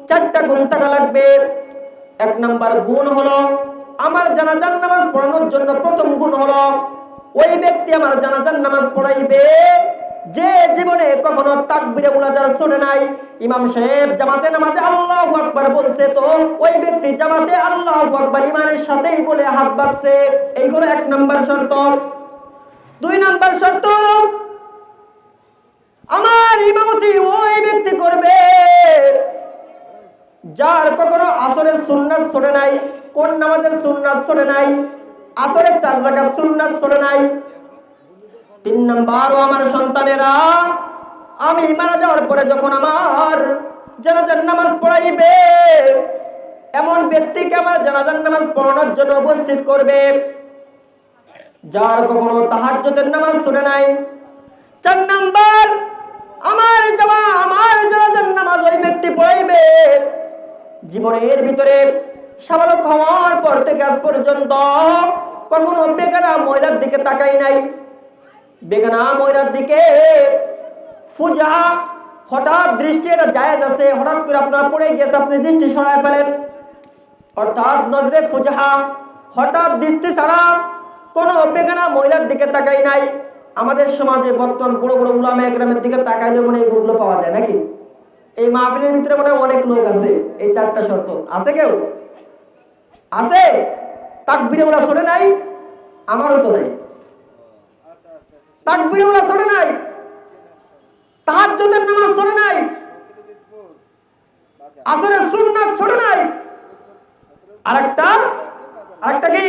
4টা গুণ থাকা লাগবে। 1 নাম্বার গুণ হলো আমার জানাজার নামাজ পড়ানোর জন্য প্রথম গুণ হলো ওই ব্যক্তি আমার জানাজার নামাজ পড়াইবে যে জীবনে কখনো তাকবীরে মুনাজাত শুনে নাই। ইমাম সাহেব জামাতে নামাজে আল্লাহু আকবার বলছে, তো ওই ব্যক্তি জামাতে আল্লাহু আকবার ইমানের সাথেই বলে হাত বাঁধছে। এই হলো 1 নাম্বার শর্ত। 2 নাম্বার শর্ত হলো আমার ইমামতি ওই ব্যক্তি করবে যার কখনো আসরের সুন্নাত ছড়ে নাই। কোন নামাজের সুন্নাত ছড়ে নাই? আসরের 4 রাকাত সুন্নাত ছড়ে নাই। 3 নাম্বার, ও আমার সন্তানেরা, আমি মারা যাওয়ার পরে যখন আমার জানাজার নামাজ পড়াইবে এমন ব্যক্তিকে আমার জানাজার নামাজ পড়ানোর জন্য উপস্থিত করবে যার কখনো তাহাজ্জুদের নামাজ ছড়ে নাই। 4 নাম্বার, আমার জানাজার নামাজ ওই ব্যক্তি পড়াইবে জীবনের ভিতরে সাবালক হওয়ার পর থেকে আজ পর্যন্ত কখনো বেগানা মহিলার দিকে তাকাই নাই। বেগানা মহিলার দিকে ফুজা হঠাৎ দৃষ্টি, এটা জায়েজ আছে, হঠাৎ করে আপনারা পড়ে গিয়েছে, আপনি দৃষ্টি সরায় ফেলেন, অর্থাৎ নজরে ফুজা, হঠাৎ দৃষ্টি ছাড়া কোনো বেগানা মহিলার দিকে তাকাই নাই। আমাদের সমাজে বর্তমান বড় বড় উলামা একরামের দিকে তাকাইলে মনে হয় এগুলো পাওয়া যায় নাকি? এই মাহফিলের ভিতরে মনে হয় অনেক লোক আছে এই চারটা শর্ত আছে। কেউ আছে? তাকবীরে ওরা শোনে নাই? আমারও তো নাই। তাকবীরে ওরা শোনে নাই, তাহাজ্জুদের নামাজ শোনে নাই, আসরের সুন্নাত শোনে নাই, আরেকটা কি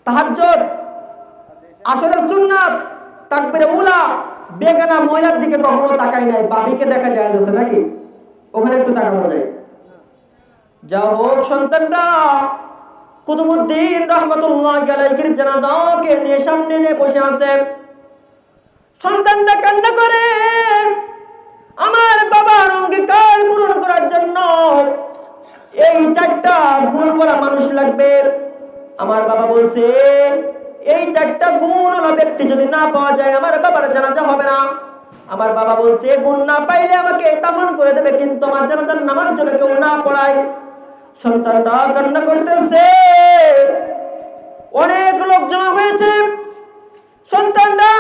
তাহাজ্জুদ, আসরের সুন্নাত, তাকবীরে উলা, বেগানা মহিলার দিকে কখনো তাকাই নাই। বাবিকে দেখা যায় আছে নাকি? ওখানে একটু তাকানো যায়। যা হোক সন্তানরা, কুতুবউদ্দিন রহমাতুল্লাহি আলাইহির জানাজাকে নিয়ে সামনে নিয়ে বসে আছে। সন্তানরা কান্না করে, আমার বাবার অঙ্গীকার পূরণ করার জন্য এই চারটা গুণওয়ালা মানুষ লাগবে। আমার বাবা বলছে এই চারটা গুণওয়ালা ব্যক্তি যদি না পাওয়া যায় আমার বাবার জানাজা হবে না। আমার বাবা বলছে গুণ না পাইলে আমাকে দাফন করে দেবে, কিন্তু আমার জানাজার নামাজ জন্য কেউ না পড়ায়। সন্তানরা কান্না করতেছে, অনেক লোক জমা হয়েছে। সন্তানরা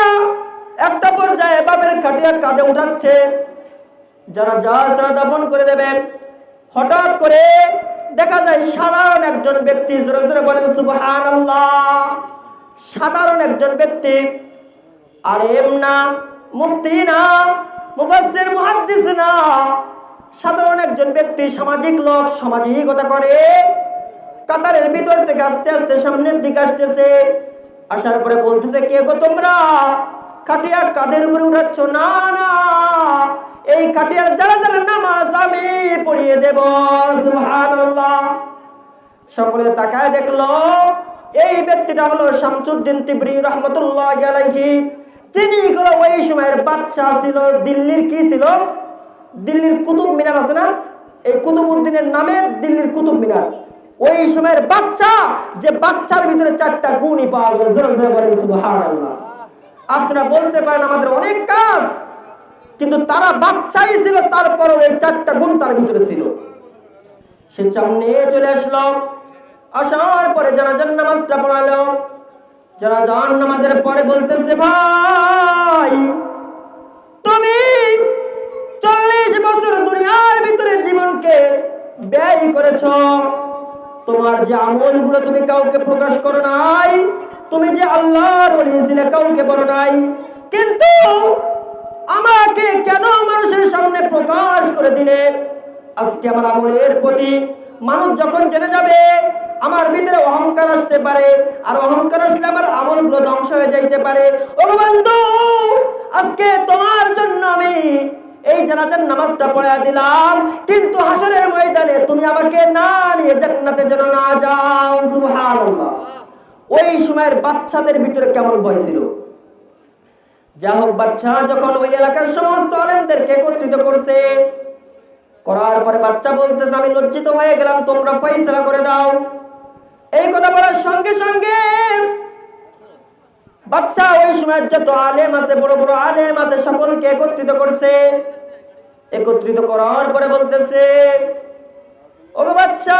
একটা পর্যায়ে বাপের খাটিয়া কাঁধে উঠাচ্ছে, জানাজা সারা দাফন করে দেবেন। হঠাৎ করে দেখা যায় সাধারণ একজন ব্যক্তি, জোরে জোরে বলেন সুবহানাল্লাহ, সাধারণ একজন ব্যক্তি, আলেম না, মুফতি না, মুফাসসির মুহাদ্দিস না, সাধারণ একজন ব্যক্তি, সামাজিক লোক, সামাজিকতা করে, কাতারের ভিতর থেকে আস্তে আস্তে সামনের দিকে আসতেছে। আসার পরে বলতেছে, কে গো তোমরা? খাটিয়া কাদের উপরে উঠাচ্ছ? না না, এই খাটিয়ার জানাজার নামাজ আমি পড়িয়ে দেব। সুবহানাল্লাহ। সকলে তাকায় দেখলো এই ব্যক্তিটা হলো শামসুদ্দিন তিবরি রহমতুল্লাহি আলাইহি, যিনি হলো ওই সময়ের বাদশা ছিল। দিল্লির কি ছিল? দিল্লির কুতুব মিনার আছে না, এই কুতুবউদ্দিনের নামে দিল্লির কুতুব মিনার। ওই সময়ের বাচ্চা, যে বাচ্চার ভিতরে চারটা গুণই পাওয়া গেল। জোরে জোরে বলেন সুবহানাল্লাহ। আপনারা বলতে পারেন আমাদের অনেক কাজ, কিন্তু তারা বাচ্চাই ছিল, তারপরও এই চারটা গুণ তার ভিতরে ছিল। সে সামনে চলে আসলো, আসার পরে জানাজার নামাজটা পড়ালো। জানাজার নামাজের পরে বলতেছে, ভাই তুমি 40 বছর দুনিয়ার ভিতরে জীবনকে ব্যয় করেছ, তোমার যে আমলগুলো তুমি কাউকে প্রকাশ করো নাই, তুমি যে আল্লাহর ওলি ছিলে কাউকে বলো নাই, কিন্তু আমাকে কেন মানুষের সামনে প্রকাশ করে দিলে? আজকে আমার আমলের প্রতি মানুষ যখন জেনে যাবে, আমার ভিতরে অহংকার আসতে পারে, আর অহংকার আসলে আমার আমলগুলো ধ্বংস হয়ে যাইতে পারে। ও বন্ধু, আজকে তোমার জন্য আমি এই জানাজার নামাজটা পড়া দিলাম, কিন্তু হাসরের ময়দানে তুমি আমাকে না নিয়ে জান্নাতে যেন না যাও। সুবহানাল্লাহ। ওই সময়ের বাচ্চাদের ভিতরে কেমন ভয় ছিল! যা হোক, বাচ্চা যখন ওই এলাকার সমস্ত আলেমদেরকে একত্রিত করছে, করার পরে বাচ্চা বলতেছে, আমি লজ্জিত হয়ে গেলাম, তোমরা ফয়সালা করে দাও। এই কথা বলার সঙ্গে সঙ্গে বাচ্চা ওই সময় যত আলেম আছে, বড় বড় আলেম আছে, সকলকে একত্রিত করছে। একত্রিত করার পরে বলতেছে, ও বাচ্চা,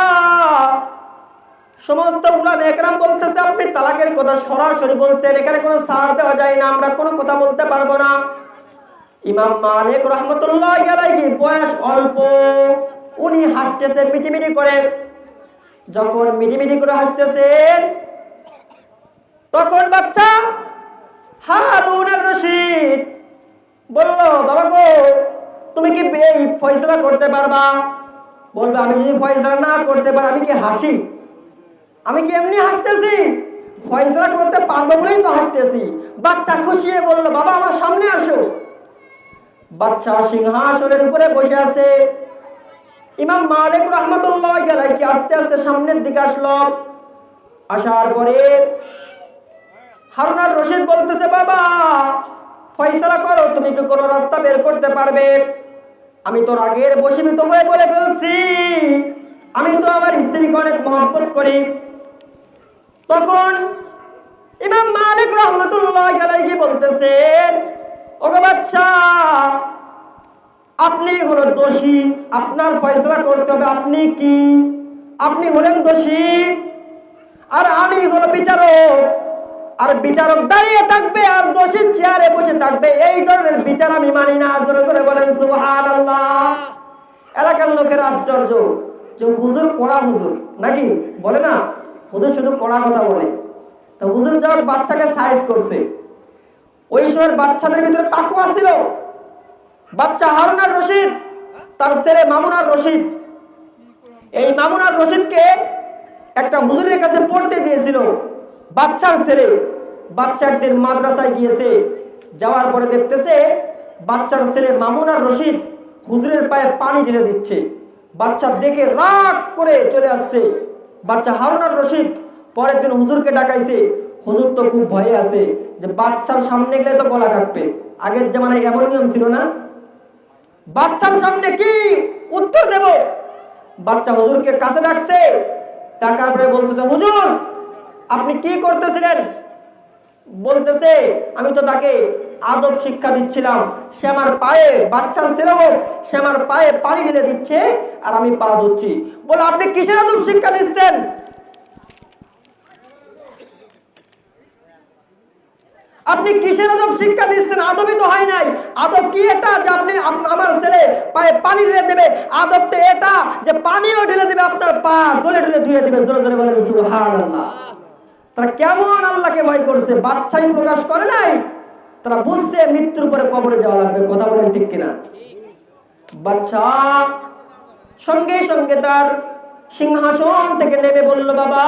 সমস্ত উলামা একরাম বলতেছে আপনি তালাকের কথা সরাসরি বলছেন, এখানে কোনো ছাড় দেওয়া যায় না, আমরা কোনো কথা বলতে পারবো না। ইমাম মালিক রহমতুল্লাহি আলাইহি বয়স অল্প, উনি হাসতেছে মিটিমিটি করে। যখন মিটিমিটি করে হাসতেছেন, তখন বাচ্চা হারুন আর রশিদ বলল, বাবা গো, তুমি কি এই ফয়সালা করতে পারবা? বলবে, আমি যদি ফয়সালা না করতে পারি আমি কি হাসি? আমি কি এমনি হাসতেছি? ফয়সালা করতে পারবো বলেই তো হাসতেছি। বাচ্চা খুশি হয়ে বলল, বাবা আমার সামনে আসো। বাচ্চা সিংহাসনের উপরে বসে আছে। ইমাম মালিক রহমতুল্লাহি আলাইহি আস্তে আস্তে সামনের দিকে আসলো। আসার পরে হারুন আর রশিদ বলতেছে, বাবা ফয়সালা করো, তুমি কি কোনো রাস্তা বের করতে পারবে? আমি তো রাগের বশীভূত হয়ে বলে ফেলছি, আমি তো আমার স্ত্রীকে অনেক মহব্বত করি। তখন ইমাম মালিক রহমতুল্লাহি আলাইহি বলতেছেন, ওগো বাচ্চা, আপনি হলো দোষী, আপনার ফয়সালা করতে হবে। আপনি কি? আপনি হলেন দোষী। আর আমি হলো বিচারক, আর বিচারক দাঁড়িয়ে থাকবে আর দোষী চেয়ারে বসে থাকবে, এই ধরনের বিচার আমি মানি না। জোরে জোরে বলেন সুবহানাল্লাহ। এলাকার লোকের আশ্চর্য যে হুজুর কড়া হুজুর নাকি, বলে না হুজুর শুধু কড়া কথা বলে। তো হুজুর যখন বাচ্চাকে সাইজ করছে, ওই সময় বাচ্চাদের ভিতরে তাকওয়া ছিল। বাচ্চা হারুন আর রশিদ, তার ছেলে মামুন আর রশিদ, এই মামুন আর রশিদকে একটা হুজুরের কাছে পড়তে দিয়েছিল বাচ্চার ছেলে। বাচ্চা একদিন মাদ্রাসায় গিয়েছে, যাওয়ার পরে দেখতেছে বাচ্চার ছেলে মামুন আর রশিদ হুজুরের পায়ে পানি ঢেলে দিচ্ছে। বাচ্চা দেখে রাগ করে চলে আসছে। বাচ্চা হারুন আর রশিদ পরের দিন হুজুরকে ডাকাইছে। হুজুর তো খুব ভয়ে আছে যে বাচ্চার সামনে গেলে তো গলা কাটবে, আগের জামানায় এমন নিয়ম ছিল না, বাচ্চার সামনে কি উত্তর দেব। বাচ্চা হুজুরকে কাছে ডাকছে, ডাকার পরে বলতেছে, হুজুর আপনি কি করতেছিলেন? বলতেছে, আমি তো তাকে আদব শিক্ষা দিচ্ছিলাম, সে আমার পায়ে, বাচ্চার ছেলে হোক, সে আমার পায়ে পানি ঢেলে দিচ্ছে আর আমি পা ধুচ্ছি। বলে আপনি কিসের আদব শিক্ষা দিচ্ছেন? আপনি কিসের আদব শিক্ষা দিচ্ছেন? আদবই তো হয় নাই। আদব কি এটা যে আপনি আমার ছেলে পায়ে পানি ঢেলে দেবে? আদব তো এটা যে পানিও ঢেলে দেবে, আপনার পা ডলে ডলে ধুয়ে দেবে। জোরে জোরে বলেন সুবহানাল্লাহ। তারা কেমন আল্লাহকে ভয় করছে, বাচ্চাই প্রকাশ করে নাই, তারা বুঝছে মৃত্যুর পরে কবরে যাওয়া লাগবে। কথা বলেন ঠিক কিনা? বাচ্চা সঙ্গে সঙ্গে তার সিংহাসন থেকে নেমে বলল, বাবা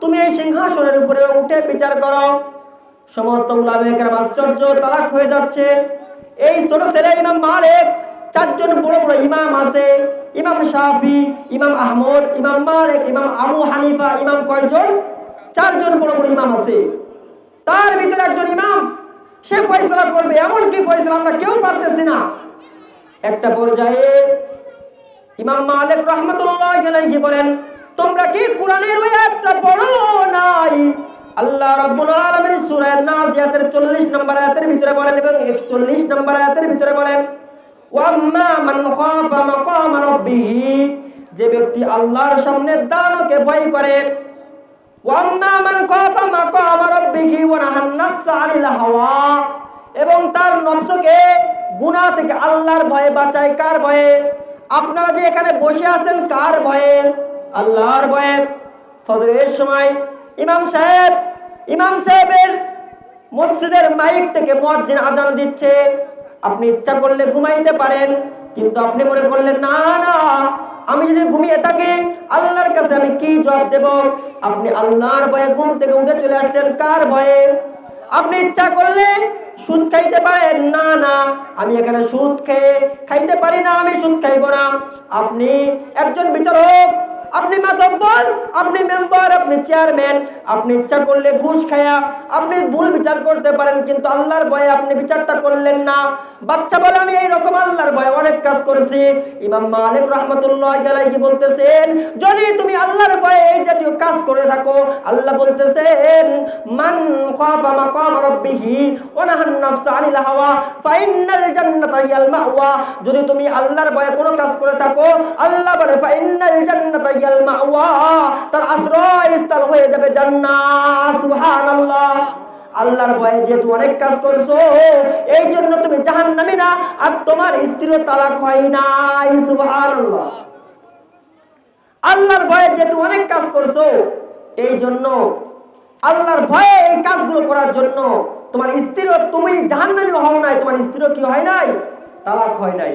তুমি এই সিংহাসনের উপরে উঠে বিচার করো। সমস্ত উলামায়ে কেরাম আশ্চর্য, তালাক হয়ে যাচ্ছে। এই ছোট ছেলে ইমাম মালিক, চারজন বড় বড় ইমাম আছে, ইমাম শাফি, ইমাম আহমদ, ইমাম মালিক, ইমাম আবু হানিফা, ইমাম কয়জন? চারজন বড় বড় ইমাম আছে। তার ভিতরে একজন ইমাম, সে ফয়সালা করবে। এমন কি ফয়সালা আমরা কেউ পারতেছি না। একটা পর্যায়ে ইমাম মালিক রাহমাতুল্লাহি আলাইহি বলেন, তোমরা কি কোরআনের ওই আয়াতটা পড়ো নাই? আল্লাহ রাব্বুল আলামিন সূরা নাজিয়াতের 40 নম্বর আয়াতের ভিতরে বলেন এবং 41 নম্বর আয়াতের ভিতরে বলেন, ওয়াম্মা মান খাফা মাকাম রাব্বিহি, যে ব্যক্তি আল্লাহর সামনে দাঁড়ানোকে ভয় করে, ওয়াম্মা মান খাফা মাকাম রাব্বিহি ওয়া নাহান নাফসা আনিল হাওয়া, এবং তার নফসকে গুনাহ থেকে আল্লাহর ভয়ে বাঁচায়। কার ভয়ে? আপনারা যে এখানে বসে আছেন কার ভয়ে? আল্লাহর ভয়ে। ফজরের সময় ইমাম সাহেবের মসজিদের মাইক থেকে মুয়াজ্জিন আজান দিচ্ছে। আপনি ইচ্ছা করলে ঘুমাইতে পারেন, কিন্তু আপনি মনে করলেন না না, আমি যদি ঘুমিয়ে থাকি আল্লাহর কাছে আমি কি জবাব দেব? আপনি আল্লাহর ভয়ে ঘুম থেকে উঠে চলে আসলেন। কার ভয়ে? আপনি ইচ্ছা করলে সুদ খাইতে পারেন, না না, আমি এখানে সুদ খাইতে পারি না, আমি সুদ খাইব না। আপনি একজন বিচারক, আপনি মাতব্বর, আপনি মেম্বার, আপনি চেয়ারম্যান, আপনি ইচ্ছা করলে ঘুষ খায়া আপনি ভুল বিচার করতে পারেন, কিন্তু আল্লাহর ভয়ে আপনি বিচারটা করলেন না। বাচ্চা বলে আমি এইরকম আল্লাহর ভয়ে অনেক কাজ করেছি। ইমাম মালিক রাহমাতুল্লাহি আলাইহি বলতেছেন, যদি তুমি আল্লাহর ভয়ে এই জাতীয় কাজ করে থাকো, আল্লাহ বলতেছেন মান খাফা মাকাম রাব্বিহি ওয়া নাহান নাফসা আনিল হাওয়া ফাইন্নাল জান্নাতা হিয়াল মাওয়া, যদি তুমি আল্লাহর ভয়ে কোনো কাজ করে থাকো, আল্লাহ বলে ফাইন্নাল জান্নাতা হিয়াল মাওয়া, তার আশ্রয়স্থল হয়ে যাবে জান্নাত। সুবহানাল্লাহ। আল্লাহর ভয়ে যেহেতু অনেক কাজ করছো, এই জন্য তুমি জাহান্নামী না, আর তোমার স্ত্রীও তালাক হয় নাই। সুবহানাল্লাহ। আল্লাহর ভয়ে যেহেতু অনেক কাজ করছো, এই জন্য আল্লাহর ভয়ে এই কাজগুলো করার জন্য তোমার স্ত্রীও, তুমি জাহান্নামী হও নাই, তোমার স্ত্রীও কি হয় নাই? তালাক হয় নাই।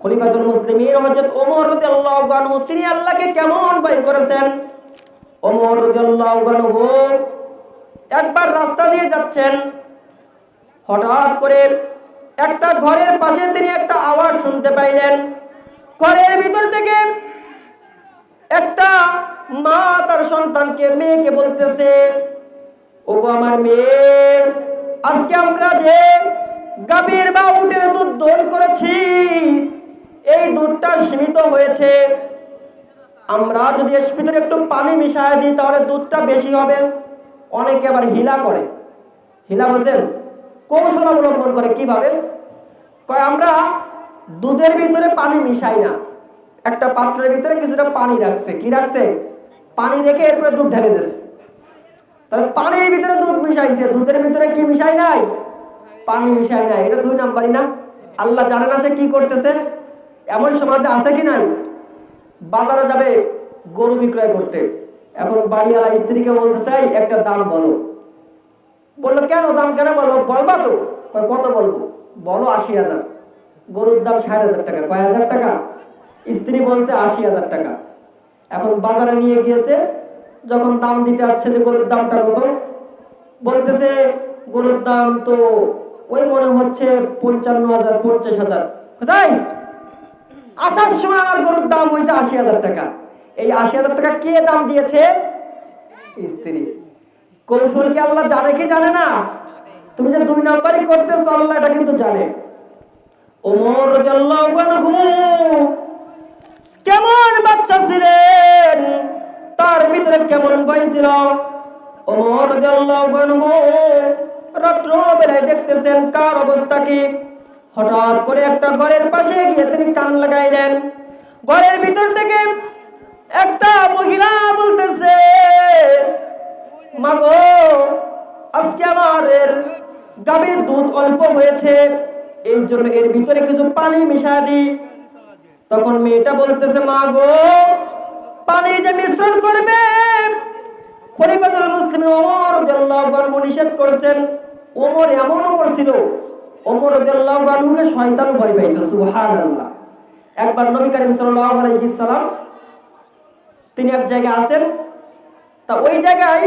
খলিফাতুল মুসলিমিন হযরত ওমর রাদিয়াল্লাহু আনহু, তিনি আল্লাহকে কেমন ভয় করেছেন। ওমর রাদিয়াল্লাহু আনহু একবার রাস্তা দিয়ে যাচ্ছেন, হঠাৎ করে একটা ঘরের পাশে তিনি একটা আওয়াজ শুনতে পাইলেন। ঘরের ভিতর থেকে একটা মা তার সন্তানকে, মেয়েকে বলতেছে, ওগো আমার মেয়ে, আজকে আমরা যে গাভীর বা উটের দুধ দোহন করেছি, এই দুধটা সীমিত হয়েছে, আমরা যদি এর ভিতরে একটু পানি মিশিয়ে দিই তাহলে দুধটা বেশি হবে। অনেকে আবার হিলা করে, হিলা বোঝেন, কৌশল অবলম্বন করে। কিভাবে? কয় আমরা দুধের ভিতরে পানি মিশাই না, একটা পাত্রের ভিতরে কিছুটা পানি রাখছে। কি রাখছে? পানি রেখে এরপরে দুধ ঢেলে দিয়েছে। তাহলে পানির ভিতরে দুধ মিশাইছে, দুধের ভিতরে কি মিশাই নাই? পানি মিশাই নাই। এটা 2 নাম্বারই না? আল্লাহ জানে না সে কি করতেছে? এমন সমাজে আছে কি নাই? বাজারে যাবে গরু বিক্রয় করতে, এখন বাড়িওয়ালা স্ত্রীকে বলতে চাই একটা দাম বলো। বললো কেন দাম কেন বলো? বলবা তো? কত বলবো? বলো 80,000। গরুর দাম 60,000 টাকা। কয় হাজার টাকা? স্ত্রী বলছে 80,000 টাকা। এখন বাজারে নিয়ে গিয়েছে, যখন দাম দিতে যাচ্ছে যে গরুর দামটা কত, বলতেছে গরুর দাম তো ওই মনে হচ্ছে 55,000 50,000। কোথায়? আসার সময় আমার গরুর দাম হয়েছে 80,000 টাকা। এই 80,000 টাকা কে দাম দিয়েছে? স্ত্রী। কৌশল কি আল্লাহ জানে কি জানে না? তুমি যে 2 নাম্বারই করতেছো, আল্লাহ এটা কিন্তু জানে। ওমর রাদিয়াল্লাহু আনহু কেমন বাচ্চা ছিলেন, তার ভিতরে কেমন ভয় ছিল। ওমর রাদিয়াল্লাহু আনহু রাত্র বেলায় দেখতেছেন কার অবস্থা কি। হঠাৎ করে একটা ঘরের পাশে গিয়ে তিনি কান লাগাইলেন। ঘরের ভিতর থেকে একটা মহিলা বলতেছে, মাগো আজকে আমার গাভীর দুধ অল্প হয়েছে, এই জন্য এর ভিতরে কিছু পানি মিশা দিই। তখন মেয়েটা বলতেছে, মা গো পানি যে মিশ্রণ করবে খলিফাতুল মুসলিমিন ওমর রাদিয়াল্লাহু আনহু নিষেধ করেছেন। ওমর এমন ওমর ছিল, ওমর রাদিয়াল্লাহু আনহুকে শয়তান ভয় পাইত। সুবহানাল্লাহ। একবার নবী করিম সাল্লাল্লাহু আলাইহি সাল্লাম তিনি এক জায়গায় আছেন, তা ওই জায়গায়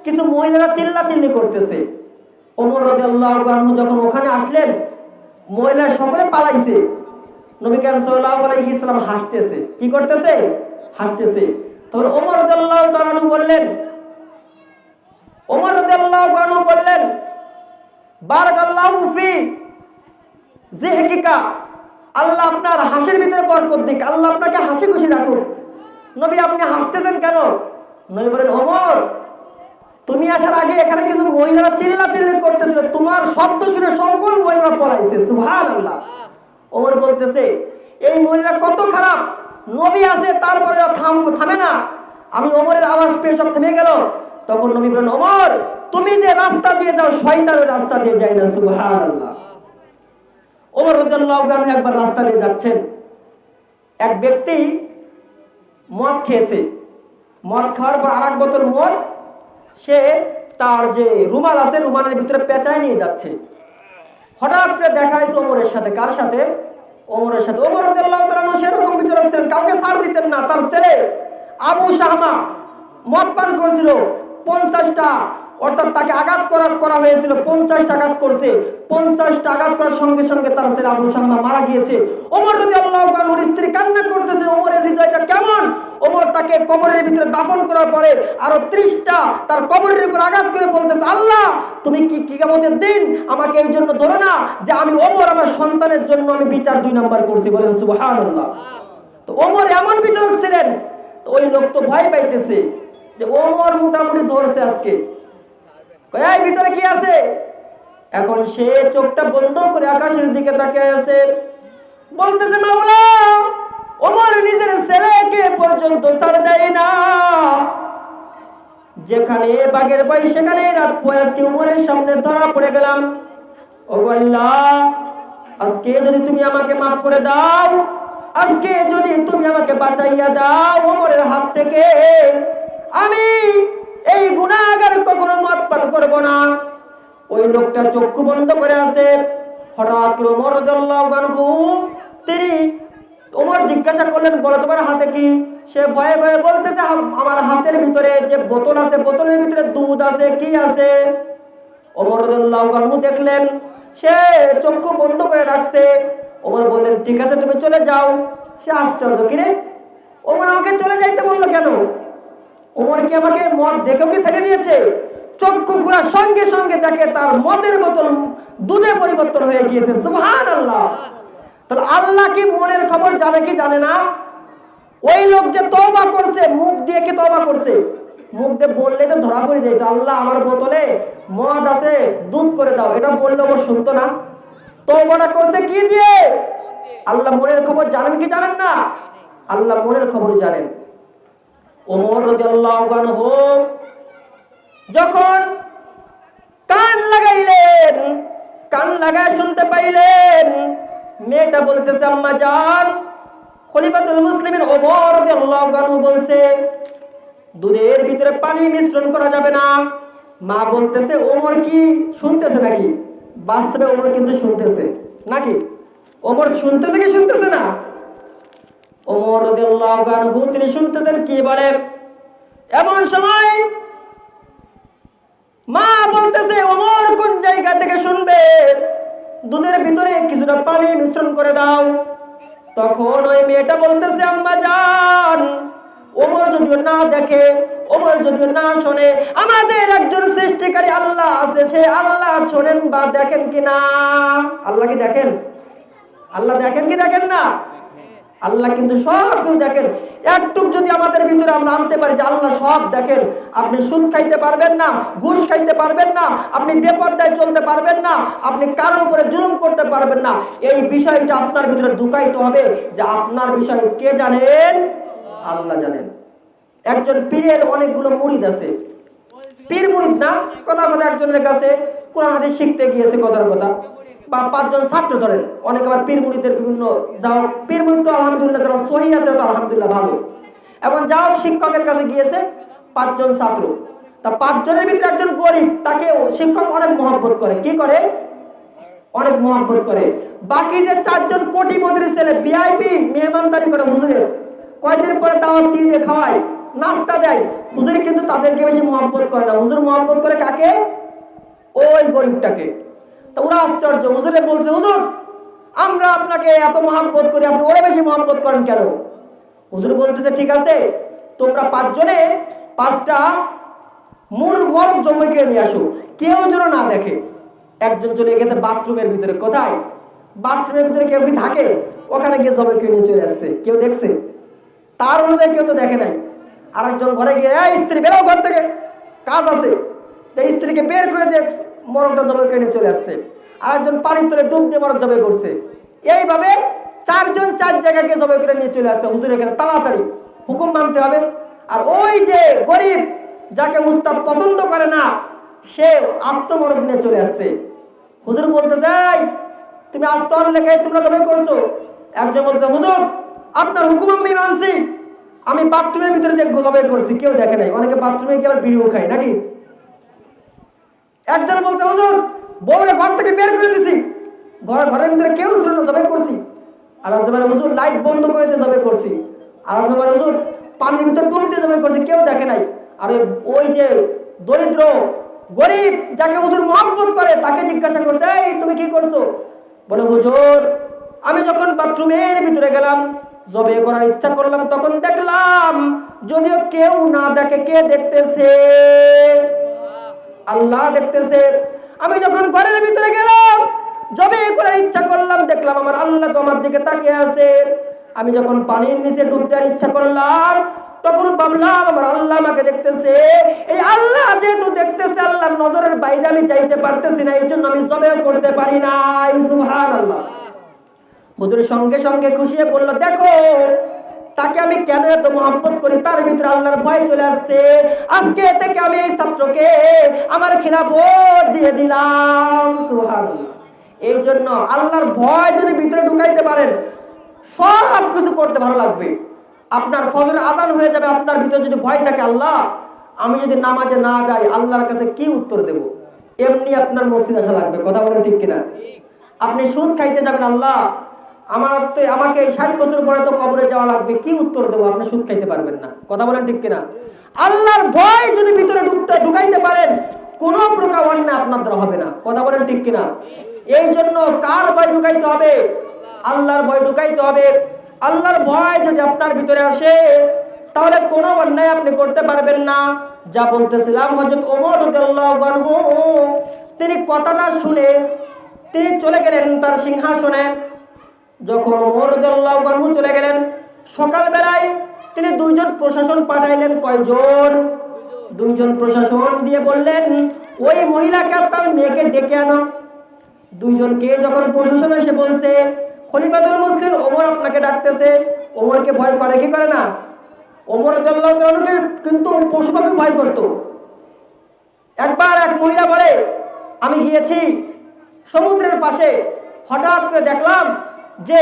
কিছু মহিলারা চিল্লাচিল্লি করতেছে। ওমর রাদিয়াল্লাহু আনহু যখন ওখানে আসলেন, মহিলা সকলে পালাইছে। নবী করিম সাল্লাল্লাহু আলাইহি সাল্লাম হাসতেছে। কি করতেছে? হাসতেছে। তখন ওমর রাদিয়াল্লাহু তাআলা আনহু বললেন, ওমর রাদিয়াল্লাহু আনহু বললেন, বারাকাল্লাহু ফি যিহকিকা, আল্লাহ আপনার হাসির ভিতরে বরকত দিক, আল্লাহ আপনাকে হাসি খুশি রাখুক। নবী আপনি হাসতেছেন কেন? নবী বলেন, ওমর তুমি আসার আগে এখানে কিছু মহিলারা চিল্লাচিল্লি করতেছিল, তোমার শব্দ শুনে সকল মহিলারা পলাইছে। সুবহানাল্লাহ। ওমর বলতেছে, এই মহিলা কত খারাপ, নবী আছে তারপরে থামে না। আমি ওমরের আওয়াজ পেয়ে সব থেমে গেল। তখন নবী বলেন, ওমর তুমি যে রাস্তা দিয়ে যাও শয়তান ওই রাস্তা দিয়ে যায় না। সুবহানাল্লাহ। ওমর রাদিয়াল্লাহু আনহু একবার রাস্তা দিয়ে যাচ্ছেন, এক ব্যক্তি মদ খেয়েছে। মদ খাওয়ার পর আরেক বোতল মদ সে তার যে রুমাল আছে রুমালের ভিতরে পেঁচায় নিয়ে যাচ্ছে। হঠাৎ করে দেখা হয়েছে ওমরের সাথে। কার সাথে? ওমরের সাথে। ওমর রাদিয়াল্লাহু তাআলা সেরকম বিচারক ছিলেন, কাউকে ছাড় দিতেন না। তার ছেলে আবু শাহমা মদ পান করেছিল 50টা, অর্থাৎ তাকে আঘাত করা হয়েছিল। 50টা আঘাত করছে। 50টা আঘাত করার সঙ্গে সঙ্গে তার ছেলে আবু শাহমা মারা গিয়েছে। ওমর রাদিয়াল্লাহু আনহুর স্ত্রী কান্না করতেছে, ওমরের হৃদয়টা কেমন। ওমর তাকে কবরের ভিতরে দাফন করার পরে আরো 30টা তার কবরের উপর আঘাত করে বলতেছে, আল্লাহ তুমি কি কিয়ামতের দিন আমাকে এই জন্য ধরো না যে আমি ওমর আমার সন্তানের জন্য আমি বিচার 2 নাম্বার করছি। বলেন সুবহানাল্লাহ। তো ওমর এমন বিচারক ছিলেন। তো ওই লোক তো ভয় পাইতেছে যে ওমর মোটামুটি ধরছে আজকে, এই ভিতরে কি আছে। এখন সে চোখটা বন্ধ করে আকাশের দিকে তাকিয়ে আছে, বলতেছে, মাওলা ওমর নিজের ছেলেকে পর্যন্ত ছাড় দেয় না। যেখানে বাঘের ভয় সেখানে রাত পয়, আজকে ওমরের সামনে ধরা পড়ে গেলাম। ও আল্লাহ আজকে যদি তুমি আমাকে মাফ করে দাও, আজকে যদি তুমি আমাকে বাঁচাইয়া দাও ওমরের হাত থেকে, আমি এই গুনাহগার কখনো মদ পান করব না। ওই লোকটা চক্ষু বন্ধ করে আছে। হঠাৎ করে ওমর রাদিয়াল্লাহু আনহু তিনি ওমর জিজ্ঞাসা করলেন, বলো তোমার হাতে কি? সে ভয়ে ভয়ে বলতেছে, আমার হাতের ভিতরে যে বোতল আছে বোতলের ভিতরে দুধ আছে। কি আছে? ওমর রাদিয়াল্লাহু আনহু দেখলেন সে চক্ষু বন্ধ করে রাখছে। ওমর বললেন, ঠিক আছে তুমি চলে যাও। সে আশ্চর্য, কিরে ওমর আমাকে চলে যাইতে বললো কেন? ওমর কি আমাকে মদ দেখেও কি ছেড়ে দিয়েছে? চক্ষু খোলার সঙ্গে সঙ্গে দেখে তার মদের বোতল দুধে পরিবর্তন হয়ে গিয়েছে। সুবহানাল্লাহ। তাহলে আল্লাহ কি মনের খবর জানে কি জানে না? ওই লোক যে তওবা করছে, মুখ দিয়ে কি তওবা করছে? মুখ দিয়ে বললে তো ধরা পড়ে যেত, আল্লাহ আমার বোতলে মদ আছে দুধ করে দাও, এটা বললে ও শুনতো না। তওবাটা করছে কি দিয়ে? আল্লাহ মনের খবর জানেন কি জানেন না? আল্লাহ মনের খবর জানেন। ওমর রাদিয়াল্লাহু আনহু যখন কান লাগায় শুনতে পাইলেন মেয়েটা বলতেছে, আম্মা জান, খলিফাতুল মুসলিমিন ওমর রাদিয়াল্লাহু আনহু বলছে দুধের ভিতরে পানি মিশ্রণ করা যাবে না। মা বলতেছে, ওমর কি শুনতেছে নাকি? বাস্তবে ওমর কিন্তু শুনতেছে নাকি? ওমর শুনতেছে কি শুনতেছে না? ওমর রাদিয়াল্লাহু আনহু তিনি শুনতেছেন কি বলে। এমন সময় মা বলতেছে, ওমর কোন জায়গা থেকে শুনবে? দুধের ভিতরে কিছুটা পানি মিশ্রণ করে দাও। তখন ওই মেয়েটা বলতেছে, আম্মা জান, ওমর যদিও না দেখে, ওমর যদিও না শোনে, আমাদের একজন সৃষ্টিকারী আল্লাহ আছে, সে আল্লাহ শোনেন বা দেখেন কিনা? আল্লাহ কি দেখেন? আল্লাহ দেখেন কি দেখেন না? আল্লাহ কিন্তু সব কেউ দেখেন। একটুক যদি আমাদের ভিতরে আমরা আনতে পারি যে আল্লাহ সব দেখেন, আপনি সুদ খাইতে পারবেন না, ঘুষ খাইতে পারবেন না, আপনি বেপরদায় চলতে পারবেন না, আপনি কারোর উপরে জুলুম করতে পারবেন না, এই বিষয়টা আপনার ভিতরে ঢুকাইতে হবে যে আপনার বিষয় কে জানেন? আল্লাহ জানেন। একজন পীরের অনেকগুলো মুরিদ আছে, পীর মুরিদ না, কথা একজনের কাছে কোরআন হাদিস শিখতে গিয়েছে, কথার কথা, বা 5 জন ছাত্র ধরেন, অনেক আবার পীর মুরিদের বিভিন্ন যাও, পীর মুরিদ তো আলহামদুলিল্লাহ যারা সহি আছে তো আলহামদুলিল্লাহ ভালো। এখন যাও শিক্ষকের কাছে গিয়েছে 5 জন ছাত্র, তা 5 জনের ভিতরে একজন গরিব, তাকে শিক্ষক অনেক মহব্বত করে। কি করে? অনেক মহব্বত করে। বাকি যে 4 জন কোটিপতির ছেলে ভিআইপি মেহমানদারি করে হুজুরের, কয়দিন পরে দাওয়াত দিয়ে খাওয়ায়, নাস্তা দেয়, হুজুর কিন্তু তাদেরকে বেশি মহব্বত করে না। হুজুর মহব্বত করে কাকে? ওই গরিবটাকে। তো ওরা আশ্চর্য, হুজুরে বলছে, হুজুর আমরা আপনাকে এত মহব্বত করি, আপনি ওরা বেশি মহব্বত করেন কেন? হুজুর বলতেছে, ঠিক আছে, তোমরা 5 জনে 5টা মরক জবাইকে নিয়ে আসো, কেউ যেন না দেখে। একজন চলে গেছে বাথরুমের ভিতরে। কোথায়? বাথরুমের ভিতরে কেউ কি থাকে? ওখানে গিয়ে জবাইকে নিয়ে চলে আসছে। কেউ দেখছে? তার অনুযায়ী কেউ তো দেখে নাই। আর একজন ঘরে গিয়ে, স্ত্রী বেরো ঘর থেকে, কাজ আছে, যে স্ত্রীকে বের করে দিয়ে মরকটা জবাই করে নিয়ে চলে আসছে। আর একজন পানির তলে ডুব দিয়ে মরক জবাই করছে। এইভাবে 4 জন 4 জায়গায় গিয়ে জবাই করে নিয়ে চলে আসছে। হুজুর এখানে তাড়াতাড়ি হুকুম মানতে হবে। আর ওই যে গরিব, যাকে উস্তাদ পছন্দ করে না, সে আস্ত মরক নিয়ে চলে আসছে। হুজুর বলতেছে, তুমি আস্ত লেখে তোমরা জবাই করছো? একজন বলছে, হুজুর আপনার হুকুম আমি মানছি, আমি বাথরুমের ভিতরে যে জবাই করছি, কেউ দেখে নাই। অনেকে বাথরুমে গিয়ে আবার বিড়িও খায় নাকি? একজন বলতে, হুজুর বউরে ঘর থেকে বের করে দিছি, ঘরের ভিতরে কেউ ছিল না, জবাই করছি। আর একজন বলে, হুজুর লাইট বন্ধ করে দিয়ে জবাই করছি। আর একজন বলে, হুজুর পানির ভিতরে ডুব দিয়ে জবাই করছি, কেউ দেখে নাই। আর ওই যে দরিদ্র গরিব, যাকে হুজুর মহব্বত করে, তাকে জিজ্ঞাসা করছে, এই তুমি কি করছো? বলে, হুজুর আমি যখন বাথরুমের ভিতরে গেলাম, জবাই করার ইচ্ছা করলাম, তখন দেখলাম যদিও কেউ না দেখে, কে দেখতেছে? আল্লাহ দেখতেছে। আমি যখন ঘরের ভিতরে গেলাম, জবাই করার ইচ্ছা করলাম, দেখলাম আমার আল্লাহ তো আমার দিকে তাকিয়ে আছে। আমি যখন পানির নিচে ডুব দেওয়ার ইচ্ছা করলাম, তখন ভাবলাম আমার আল্লাহ আমাকে দেখতেছে। এই আল্লাহ যেহেতু দেখতেছে, আল্লাহর নজরের বাইরে আমি যাইতে পারতেছি না, এই জন্য আমি জবাই করতে পারি না। সুবহানাল্লাহ। হুজুর সঙ্গে সঙ্গে খুশি হয়ে বলল, দেখো তাকে আমি কেন এত মহব্বত করি, তার ভিতরে আল্লাহর ভয় চলে আসছে। আজকে থেকে আমি এই ছাত্রকে আমার খিলাফত দিয়ে দিলাম। সুবহানাল্লাহ। এই জন্য আল্লাহর ভয় যদি ভিতরে ঢুকাইতে পারেন, সব কিছু করতে ভালো লাগবে। আপনার ফজর আজান হয়ে যাবে, আপনার ভিতরে যদি ভয় থাকে, আল্লাহ আমি যদি নামাজে না যাই, আল্লাহর কাছে কি উত্তর দেব? এমনি আপনার মসজিদ আসা লাগবে। কথা বলেন ঠিক কিনা? আপনি সুদ খাইতে যাবেন, আল্লাহ আমাকে 60 বছর পরে তো কবরে যাওয়া লাগবে, কি উত্তর দেবো? আপনি সুদ খাইতে পারবেন না। কথা বলেন ঠিক কিনা? আল্লাহর ভয় যদি ভিতরে ঢুকাইতে পারেন, কোনো প্রকার অন্যায় আপনার দ্বারা হবে না। কথা বলেন ঠিক কিনা? এই জন্য কার ভয় ঢুকাইতে হবে? আল্লাহর ভয় ঢুকাইতে হবে। আল্লাহর ভয় যদি আপনার ভিতরে আসে, তাহলে কোনো অন্যায় আপনি করতে পারবেন না। যা বলতেছিলাম, হযরত ওমর রাদিয়াল্লাহু আনহু তিনি কথাটা শুনে তিনি চলে গেলেন তার সিংহাসনে। যখন ওমর রাদিয়াল্লাহু আনহু চলে গেলেন, সকালবেলায় তিনি 2 জন প্রশাসন পাঠাইলেন। কয়জন? 2 জন প্রশাসন দিয়ে বললেন, ওই মহিলাকে আর তার মেয়েকে ডেকে আনো। 2 জনকে যখন প্রশাসন এসে বলছে, খলিফাতুল মুসলিম ওমর আপনাকে ডাকতেছে, ওমরকে ভয় করে কি করে না? ওমর রাদিয়াল্লাহু তাআলাকে কিন্তু পশু পাখি ভয় করত। একবার এক মহিলা বলে, আমি গিয়েছি সমুদ্রের পাশে, হঠাৎ করে দেখলাম যে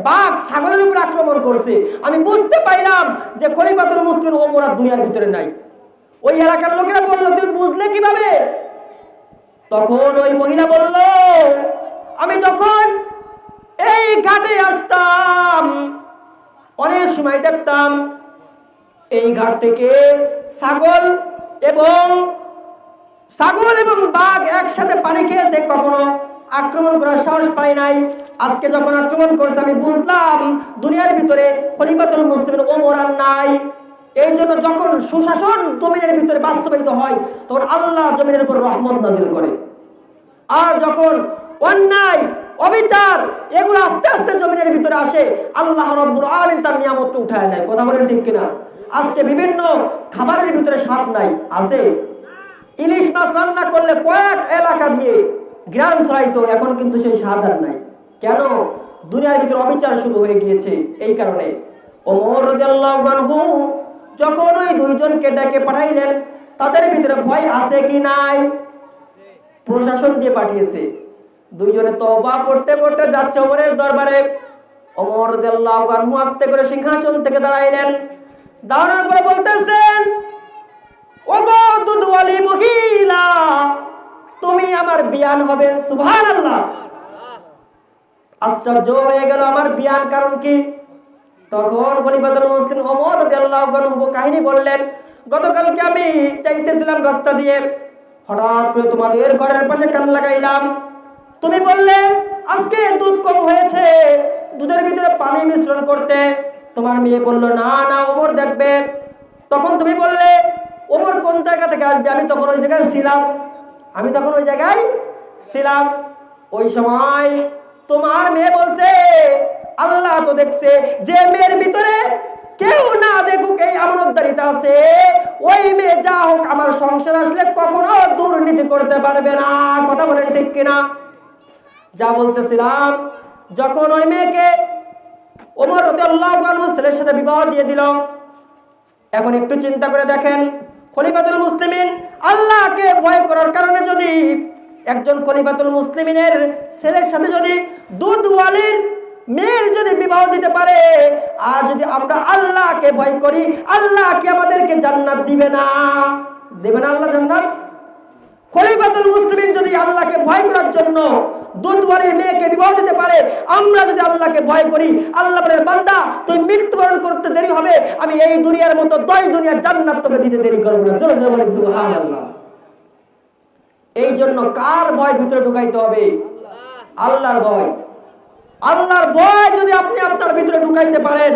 বাঘ ছাগলের উপরে আক্রমণ করছে। আমি বুঝতে পাইলাম যে খলিফাতুল মুসলিমিন ওমর আর দুনিয়ার ভিতরে নাই। ওই এলাকার লোকেরা বলল, তুমি বুঝলে কিভাবে? তখন ওই মহিলা বলল, আমি যখন এই ঘাটে আসতাম অনেক সময় দেখতাম এই ঘাট থেকে ছাগল এবং বাঘ একসাথে পানি খেয়েছে, কখনো আক্রমণ করার সাহস পাই নাই। আজকে যখন আক্রমণ করেছে আমি বুঝলাম দুনিয়ার ভিতরে খলিফাতুল মুসলিমিন ওমর আর নাই। এই জন্য যখন সুশাসন জমিনের ভিতরে বাস্তবায়িত হয় তখন আল্লাহ জমিনের উপর রহমত নাজিল করে, আর যখন অন্যায় অবিচার এগুলো আস্তে আস্তে জমিনের ভিতরে আসে আল্লাহ রাব্বুল আলামিন তার নিয়ামতকে উঠায় নেয়। কথা বলেন ঠিক কিনা? আজকে বিভিন্ন খাবারের ভিতরে স্বাদ নাই, আছে। ইলিশ মাছ রান্না করলে কয়েক এলাকা দিয়ে গ্রাম ছড়াইতো, এখন কিন্তু সেই স্বাদ আর নাই। কেন? দুনিয়ার ভিতরে অবিচার শুরু হয়ে গিয়েছে। এই কারণে ওমর রাদিয়াল্লাহু আনহু যখন ওই দুইজনকে ডেকে পাঠাইলেন, তাদের ভিতরে ভয় আছে কি নাই? প্রশাসন দিয়ে পাঠিয়েছে। দুইজনে তওবা পড়তে পড়তে যাচ্ছে ওমরের দরবারে। ওমর রাদিয়াল্লাহু আনহু আস্তে করে সিংহাসন থেকে দাঁড়াইলেন। দাঁড়ানোর পরে বলতেছেন, ওগো দুধওয়ালি মহিলা, তুমি আমার বিয়ান হবে। সুবহানাল্লাহ। আশ্চর্য হয়ে গেল, আমার বিয়ান কারণ কি? তখন খলিফাতুল মুসলিমিন ওমর রাদিয়াল্লাহু আনহু কাহিনী বললেন, গতকালকে আমি যাইতেছিলাম রাস্তা দিয়ে, হঠাৎ করে তোমাদের ঘরের পাশে কান লাগাইলাম। তুমি বললে আজকে দুধ কম হয়েছে, দুধের ভিতরে পানি মিশ্রণ করতে। তোমার মেয়ে বলল, না না, ওমর দেখবে। তখন তুমি বললে, ওমর কোন জায়গা থেকে আসবে? আমি তখন ওই জায়গায় ছিলাম। ওই সময় তোমার মেয়ে বলছে, আল্লাহ তো দেখছে, যে মেয়ের ভিতরে কেউ না দেখুক এই আমানতদারিতা আছে, ওই মেয়ে যা হোক আমার সংসার আসলে কখনো দুর্নীতি করতে পারবে না। কথা বলেন ঠিক কিনা? যা বলতেছিলাম, যখন ওই মেয়েকে ওমর রাদিয়াল্লাহু আনহু ছেলের সাথে বিবাহ দিয়ে দিল, এখন একটু চিন্তা করে দেখেন, খলিফাতুল মুসলিমিন আল্লাহকে ভয় করার কারণে যদি একজন খলিফাতুল মুসলিমিনের ছেলের সাথে যদি দুধওয়ালির মেয়ের যদি বিবাহ দিতে পারে, আর যদি আমরা আল্লাহকে ভয় করি, আল্লাহ কি আমাদেরকে জান্নাত দিবে না? দেবে না আল্লাহ জান্নাত? খলিফাতুল মুসলিমিন যদি আল্লাহকে ভয় করার জন্য দুধওয়ালির মেয়েকে বিবাহ দিতে পারে, আমরা যদি আল্লাহকে ভয় করি, আল্লাহ বলেন, বান্দা তুই মৃত্যুবরণ করতে দেরি হবে, আমি এই দুনিয়ার মতো 10 দুনিয়ার জান্নাত তোকে দিতে দেরি করব না। জোরে জোরে বলি সুবহানাল্লাহ। এই জন্য কার ভয় ভিতরে ঢুকাইতে হবে? আল্লাহর ভয়। আল্লাহর ভয় যদি আপনি আপনার ভিতরে ঢুকাইতে পারেন,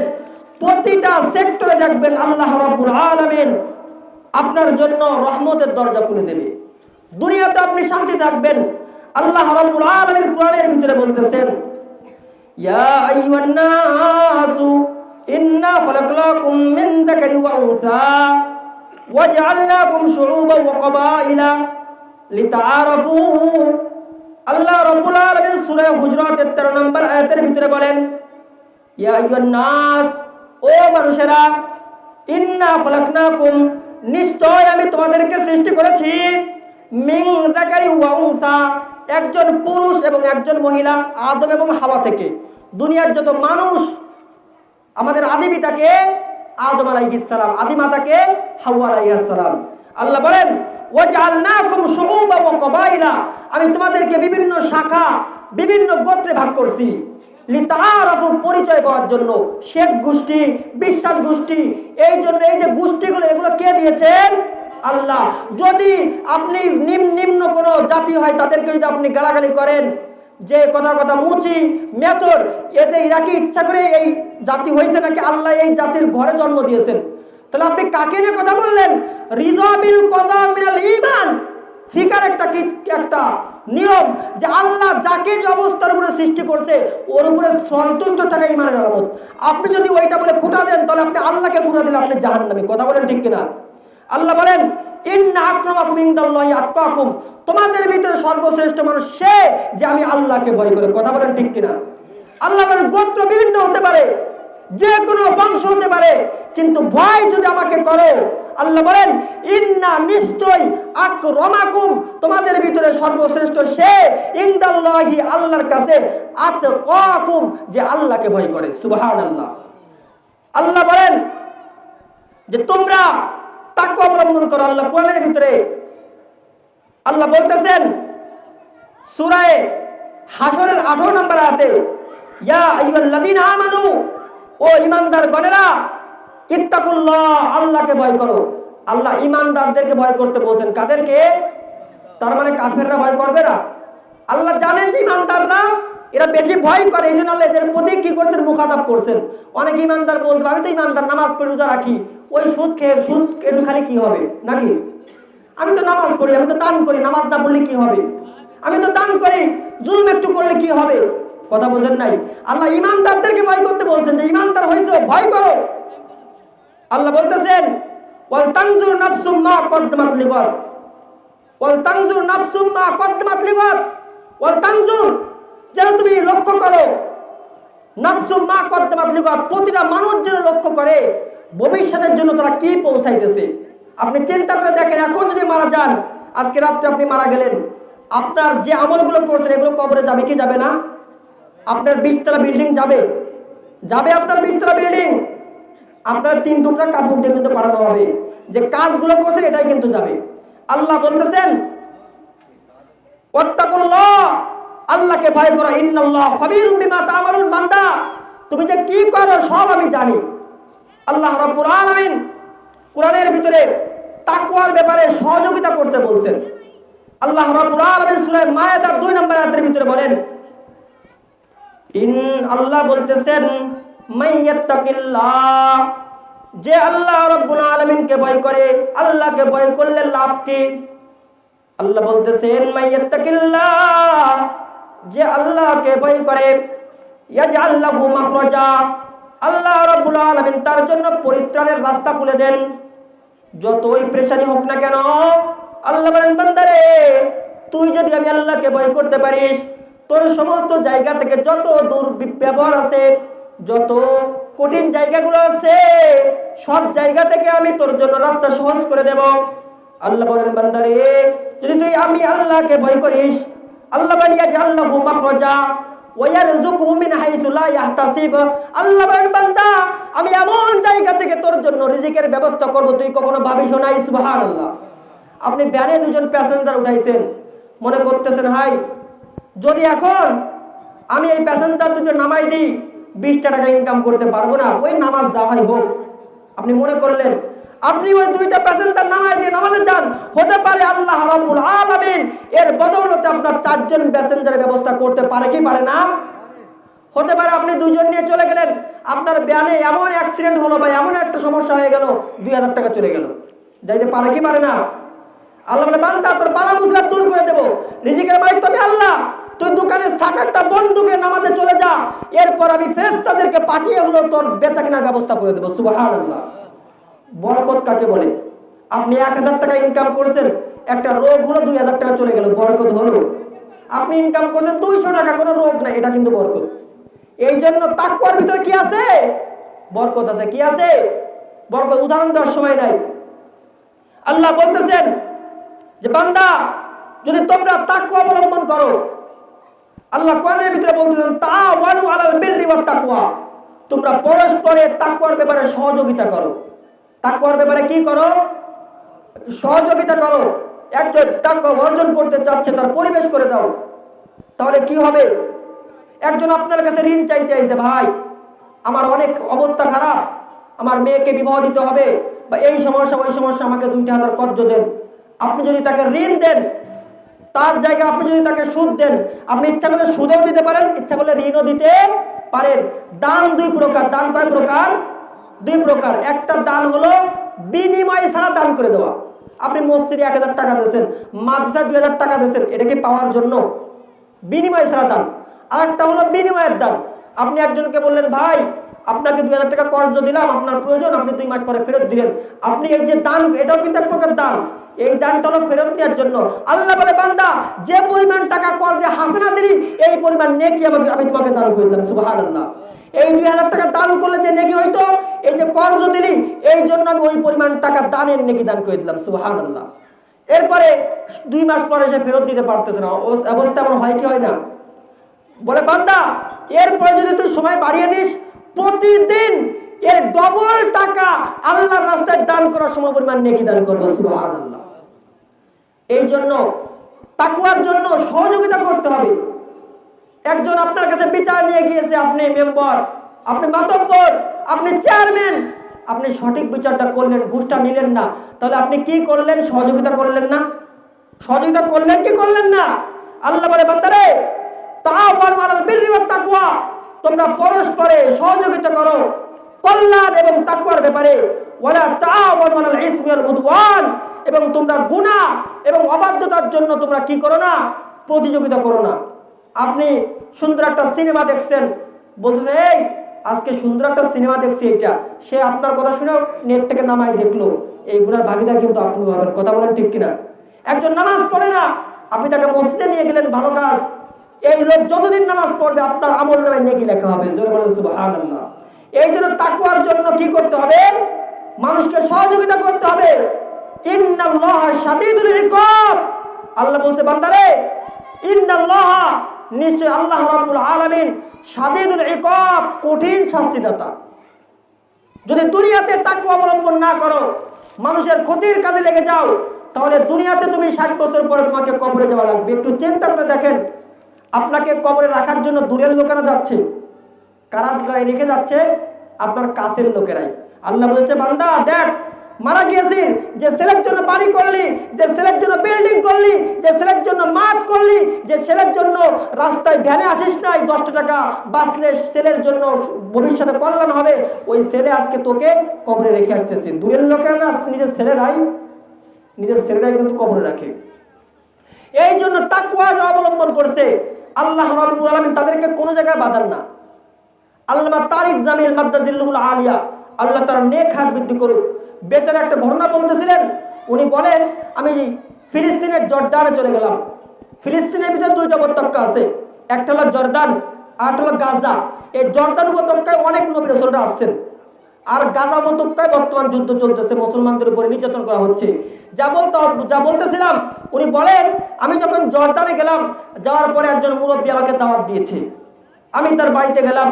প্রতিটা সেক্টরে দেখবেন আল্লাহ রাব্বুল আলামিন আপনার জন্য রহমতের দরজা খুলে দেবে। দুনিয়াতে আপনি শান্তি থাকবেন। আল্লাহ রাব্বুল আলামিন কোরআনের ভিতরে বলতেছেন, ইয়া আইয়ুহান নাসু ইন্না খলাকনাকুম মিন যাকারি ওয়া উনসা ওয়া জাআলনাকুম শুউবান ওয়া ক্বাবাইলা লিতাআরাফু। আল্লাহ রাব্বুল আলামিন সূরা হুজরাত 13 নম্বর আয়াতের ভিতরে বলেন, ইয়া আইয়ুহান নাস, ও মানুষেরা, ইন্না খলাকনাকুম, নিশ্চয় আমি তোমাদেরকে সৃষ্টি করেছি, মিন যাকারি ওয়া উনসা, একজন পুরুষ এবং একজন মহিলা, আদম এবং হাওয়া থেকে। দুনিয়ার যত মানুষ, আমাদের আদি পিতাকে আদম আলাইহিস সালাম, আদি মাতাকে হাওয়া আলাইহিস সালাম। আল্লাহ বলেন, ওয়াজআলনাকুম শুউবান ওয়া ক্বাবাইলা, আমি তোমাদেরকে বিভিন্ন শাখা, বিভিন্ন গোত্রে ভাগ করছি। লিতাআরাফু, পরিচয় পাওয়ার জন্য। শেখ গোষ্ঠী, বিশ্বাস গোষ্ঠী, এই জন্য এই যে গোষ্ঠীগুলো, এগুলো কে দিয়েছেন? আল্লাহ। যদি আপনি নিম্ন কোনো জাতি হয়, তাদেরকে যদি আপনি গালাগালি করেন, যে কথা মুচি মেথর, এতে এরা কি ইচ্ছা করে এই জাতি হয়েছে নাকি আল্লাহ এই জাতির ঘরে জন্ম দিয়েছেন? তাহলে আপনি কাকে নিয়ে কথা বললেন? রিযা বিল কযা মিনাল ঈমান। ফিকার একটা নিয়ম যে আল্লাহ যাকে যে অবস্থার উপরে সৃষ্টি করছে ওর উপরে সন্তুষ্ট থাকা ঈমানের আলামত। আপনি যদি ওইটা বলে খুঁটা দেন, তাহলে আপনি আল্লাহকে খুঁটা দিলে আপনি জাহান্নামী। কথা বলেন ঠিক কিনা? আল্লাহ বলেন, ইন্না আক্রামাকুম ইনদাল্লাহি আতকাকুম, তোমাদের ভিতরে সর্বশ্রেষ্ঠ মানুষ সে যে আমি আল্লাহকে ভয় করে। কথা বলেন ঠিক কিনা? আল্লাহ বলেন, গোত্র বিভিন্ন হতে পারে, যে কোনো বংশ হতে পারে, কিন্তু ভয় যদি আমাকে করো, আল্লাহ বলেন ইন্না নিশ্চয় আকরামাকুম তোমাদের ভিতরে সর্বশ্রেষ্ঠ সে ইনদাল্লাহি আল্লাহর কাছে আতকাকুম যে আল্লাহকে ভয় করে। সুবহানাল্লাহ। আল্লাহ বলেন যে তোমরা তাকওয়া অবলম্বন করো। আল্লাহ কোরআনের ভিতরে আল্লাহ বলতেছেন সূরা হাশরের 18 নম্বর আয়াতে, ইয়া আইয়ুহাল্লাযীনা আমানু, ও ঈমানদার গণেরা, ইত্তাকুল্লাহ আল্লাহকে ভয় করো। আল্লাহ ঈমানদারদেরকে ভয় করতে বলেছেন। কাদেরকে? তার মানে কাফেররা ভয় করবে না। আল্লাহ জানেন যে ঈমানদাররা এরা বেশি ভয় করে, এই জন্য আল্লাহ এদের প্রতি কি করছেন? মুখাতাব করছেন। অনেক ঈমানদার বলতে আমি তো ঈমানদার, নামাজ পড়ি, রোজা রাখি, ওই সুদ একটু খালি কি হবে নাকি? আমি তো নামাজ পড়ি, আমি তো দান করি, নামাজ না পড়লে কি হবে? আমি তো দান করি, জুলুম একটু করলে কি হবে? কথা বোঝেন নাই? আল্লাহ ঈমানদারদেরকে ভয় করতে বলছেন যে ঈমানদার হইছো ভয় করো। আল্লাহ বলতেছেন ওয়াল তানজুর নাফসুম মা কদ্দামাত লিগাদ, ওয়াল তানজুর নাফসুম মা কদ্দামাত লিগাদ, ওয়াল তানজুর যেন তুমি লক্ষ্য করো, নাফসুম মা কদ্দামাত লিগাদ প্রতিটা মানুষ যেন লক্ষ্য করে ভবিষ্যতের জন্য তারা কি পৌঁছাইতেছে। আপনি চিন্তা করে দেখেন, এখন যদি মারা যান, আজকে রাত্রে আপনি মারা গেলেন, আপনার যে আমলগুলো করছেন এগুলো কবরে যাবে কি যাবে না? আপনার 20 তলা বিল্ডিং যাবে, যাবে আপনার 20 তলা বিল্ডিং, আপনার 3 টুকরা কাপড় দিয়ে কিন্তু পাঠানো হবে, যে কাজগুলো করছেন এটাই কিন্তু যাবে। আল্লাহ বলতেছেন ওয়াত্তাকুল্লাহ আল্লাহকে ভয় করো, ইন্নাল্লাহ খাবীরুম বিমা তা'মালুন, বান্দা তুমি যে কি করো সব আমি জানি। আল্লাহ রাব্বুল আলামিন কোরআনের ভিতরে তাকওয়ার ব্যাপারে সহযোগিতা করতে বলছেন। আল্লাহ রাব্বুল আলামিন সূরা মায়েদা 2 নম্বর আয়াতের ভিতরে বলেন, আল্লাহ বলতেছেন মাইয়াত্তাকিল্লাহ, যে আল্লাহ রাব্বুল আলামিনকে ভয় করে, আল্লাহকে ভয় করলে লাভ কি? আল্লাহ বলতেছেন মাইয়াত্তাকিল্লাহ, যে আল্লাহকে ভয় করে, ইয়াজআল লাহু মাখরাজা, আল্লাহ রাব্বুল আলামিন তার জন্য পরিত্রাণের রাস্তা খুলে দেন। যতই পেরেশানি হোক না কেন, আল্লাহ বলেন বান্দারে তুই যদি আমি আল্লাহকে ভয় করতে পারিস, তোর সমস্ত জায়গা থেকে যত দুর্ব্যবহার আছে, যত কঠিন জায়গাগুলো আছে, সব জায়গা থেকে আমি তোর জন্য রাস্তা সহজ করে দেব। আল্লাহ বলেন বান্দারে যদি তুই আমি আল্লাহকে ভয় করিস, আল্লাহ বলেন ইয়াজআল লাহু মাখরাজা ওয়া ইয়ারযুকহু মিন হাইসু লা ইয়াহতাসিব, আল্লাহ বলেন বান্দা আমি এমন জায়গা থেকে তোর জন্য রিজিকের ব্যবস্থা করব তুই কখনো ভাবিস না। সুবহানাল্লাহ। আপনি ভ্যানে 2 জন প্যাসেঞ্জার উঠাইছেন, মনে করতেছেন হাই যদি এখন আমি এই প্যাসেঞ্জার 2 জন নামাই দিই 20 টাকা ইনকাম করতে পারবো না, ওই নামাজ যা হয় হোক। আপনি মনে করলেন আপনি ওই 2টা প্যাসেঞ্জার নামাই দিয়ে নামাজে যান, হতে পারে আল্লাহ রাব্বুল আলামিন এর বদৌলতে আপনার 4 জন প্যাসেঞ্জারের ব্যবস্থা করতে পারে কি পারে না? হতে পারে আপনি 2 জন নিয়ে চলে গেলেন, আপনার ভ্যানে এমন অ্যাক্সিডেন্ট হলো বা এমন একটা সমস্যা হয়ে গেল 2000 টাকা চলে গেল, যাইতে পারে কি পারে না? আল্লাহ বলে বান্দা তোর বালা মুসিবত দূর করে দেব, রিজিকের মালিক তো আমি আল্লাহ, তুই দোকানে সাকারটা বন্ধ করে নামাজে চলে যা, এরপর আমি ফেরেশতাদেরকে পাঠিয়ে হলো তোর বেচা কেনার ব্যবস্থা করে দেব। সুবহানাল্লাহ। বরকত কাকে বলে? আপনি 1000 টাকা ইনকাম করছেন, একটা রোগ হলো 2000 টাকা চলে গেল, বরকত হলো? আপনি ইনকাম করছেন 200 টাকা, কোনো রোগ নাই, এটা কিন্তু বরকত। এই জন্য তাকওয়ার ভিতরে কি আছে? বরকত আছে। কি আছে? বরকত। উদাহরণ দেওয়ার সময় নাই। আল্লাহ বলতেছেন যে বান্দা যদি তোমরা তাকওয়া অবলম্বন করো, আল্লাহ কোরআনের ভিতরে বলতেছেন তাআওয়ানু আলাল বিররি ওয়াত তাকওয়া, তোমরা পরস্পরের তাকওয়ার ব্যাপারে সহযোগিতা করো। তাকওয়ার ব্যাপারে কি করো? সহযোগিতা করো। একজন তাকওয়া অর্জন করতে চাচ্ছে তার পরিবেশ করে দাও, তাহলে কি হবে? একজন আপনার কাছে ঋণ চাইতে আইছে, ভাই আমার অনেক অবস্থা খারাপ, আমার মেয়েকে বিবাহ দিতে হবে, বা এই সমস্যা ওই সমস্যা, আমাকে 2000 কর্জ দেন। আপনি যদি তাকে ঋণ দেন, তার জায়গায় আপনি যদি তাকে সুদ দেন, আপনি ইচ্ছা করলে সুদেও দিতে পারেন, ইচ্ছা করলে ঋণও দিতে পারেন। দান 2 প্রকার। দান কয় প্রকার? 2 প্রকার। একটা দান হলো বিনিময় ছাড়া দান করে দেওয়া। আপনি মসজিদে 1000 টাকা দিয়েছেন, মাদ্রাসায় 2000 টাকা দিয়েছেন, এটা কি পাওয়ার জন্য? বিনিময় ছাড়া দান। আরেকটা হলো বিনিময়ের দান। আপনি একজনকে বললেন ভাই আপনাকে 2000 টাকা কর্জ দিলাম, আপনার প্রয়োজন, আপনি 2 মাস পরে ফেরত দিলেন। আপনি এই যে দান, এটাও কিন্তু এক প্রকার দান। এই দানটা হলো ফেরত নেওয়ার জন্য। আল্লাহ বলে বান্দা যে পরিমাণ টাকা কর্জে হাসানা দিলি এই পরিমাণ নেকি আমি তোমাকে দান করে দিলাম। সুবহানাল্লাহ। এই 2000 টাকা দান করলে যে নেকি হইতো, এই যে কর্জ দিলি, এই জন্য আমি ওই পরিমাণ টাকা দানের নেকি দান করে দিলাম। সুবহানাল্লাহ। এরপরে 2 মাস পরে সে ফেরত দিতে পারতেছে না, অবস্থা আমার হয় কি হয় না? বলে বান্দা, এরপরে যদি তুই সময় বাড়িয়ে দিস, প্রতিদিন এর ডবল টাকা আল্লাহর রাস্তায় দান করার সময় পরিমাণ নেকি দান করবো। সুবহানাল্লাহ। এই জন্য তাকওয়ার জন্য সহযোগিতা করতে হবে। একজন আপনার কাছে বিচার নিয়ে গিয়েছে, আপনি মেম্বার, আপনি মাতব্বর, আপনি চেয়ারম্যান, আপনি সঠিক বিচারটা করলেন, ঘুষটা নিলেন না, তাহলে আপনি কি করলেন? সহযোগিতা করলেন না? সহযোগিতা করলেন কি করলেন না? আল্লাহ বলে বান্দারে, তাআওয়ানু আলাল বিররি ওয়াত তাকওয়া, তোমরা পরস্পরে সহযোগিতা করো কল্যাণ এবং তাকওয়ার ব্যাপারে। ওয়ালা তাআওয়ানু আলাল ইসমি ওয়াল উদওয়ান, এবং তোমরা গুনাহ এবং অবাধ্যতার জন্য তোমরা কি করো না? প্রতিযোগিতা করো না। আপনি সুন্দর একটা সিনেমা দেখছেন, বলছেন এই আজকে সুন্দর একটা সিনেমা দেখছি, এইটা সে আপনার কথা শুনে নেট থেকে নামাই দেখলো, এই গুনার ভাগিদার কিন্তু আপনি হবেন। কথা বলেন ঠিক কিনা? একজন নামাজ পড়ে না, আপনি তাকে মসজিদে নিয়ে গেলেন, ভালো কাজ। এই লোক যতদিন নামাজ পড়বে আপনার আমল নামে নেকি লেখা হবে। জোরে বলেন সুবহানাল্লাহ। এই জন্য তাকওয়ার জন্য কি করতে হবে? মানুষকে সহযোগিতা করতে হবে। ইন্নাল্লাহা শাদীদুল ইকাব, আল্লাহ বলছে বান্দারে, ইন্নাল্লাহা, নিশ্চয় আল্লাহ রাব্বুল আলামিন শাদীদুল ইকাব, কঠিন শাস্তিদাতা। যদি দুনিয়াতে তাকওয়া অবলম্বন না করো, মানুষের ক্ষতির কাজে লেগে যাও, তাহলে দুনিয়াতে তুমি 60 বছর পরে তোমাকে কবরে যাওয়া লাগবে। একটু চিন্তা করে দেখেন, আপনাকে কবরে রাখার জন্য দূরের লোকেরা যাচ্ছে, কারা রেখে যাচ্ছে? আপনার কাছের লোকেরাই। আল্লাহ বলছে বান্দা দেখ, মারা গিয়েছিস, যে ছেলের জন্য বাড়ি করলি, যে ছেলের জন্য বিল্ডিং করলি, যে ছেলের জন্য মাঠ করলি, যে ছেলের জন্য রাস্তায় ভ্যানে আসিস নাই, 10 টাকা বাঁচলে ছেলের জন্য ভবিষ্যতে কল্যাণ হবে, ওই ছেলে আজকে তোকে কবরে রেখে আসতেছে। দূরের লোকেরা না, নিজের ছেলেরাই কিন্তু কবরে রাখে। এই জন্য তাকওয়া যারা অবলম্বন করছে, আল্লাহ রাব্বুল আলামিন তাদেরকে কোনো জায়গায় বাঁধান না। আল্লামা তারিক জামিল মাদ্দাজিল্লাহুল আলিয়া, আল্লাহ তার নেক হাত বৃদ্ধি করুক, বেচারা একটা ঘটনা বলতেছিলেন। উনি বলেন, আমি ফিলিস্তিনের জর্ডানে চলে গেলাম। ফিলিস্তিনের ভিতরে 2টা উপত্যকা আছে, একটা হলো জর্দান আর একটা হলো গাজা। এই জর্দান উপত্যকায় অনেক নবী রাসূলরা আসছেন, আর গাজা উপত্যকায় বর্তমান যুদ্ধ চলতেছে, মুসলমানদের উপরে নির্যাতন করা হচ্ছে। যা বলতেছিলাম, উনি বলেন আমি যখন জর্দানে গেলাম, যাওয়ার পরে একজন মুরব্বী আমাকে দাওয়াত দিয়েছে। আমি তার বাড়িতে গেলাম,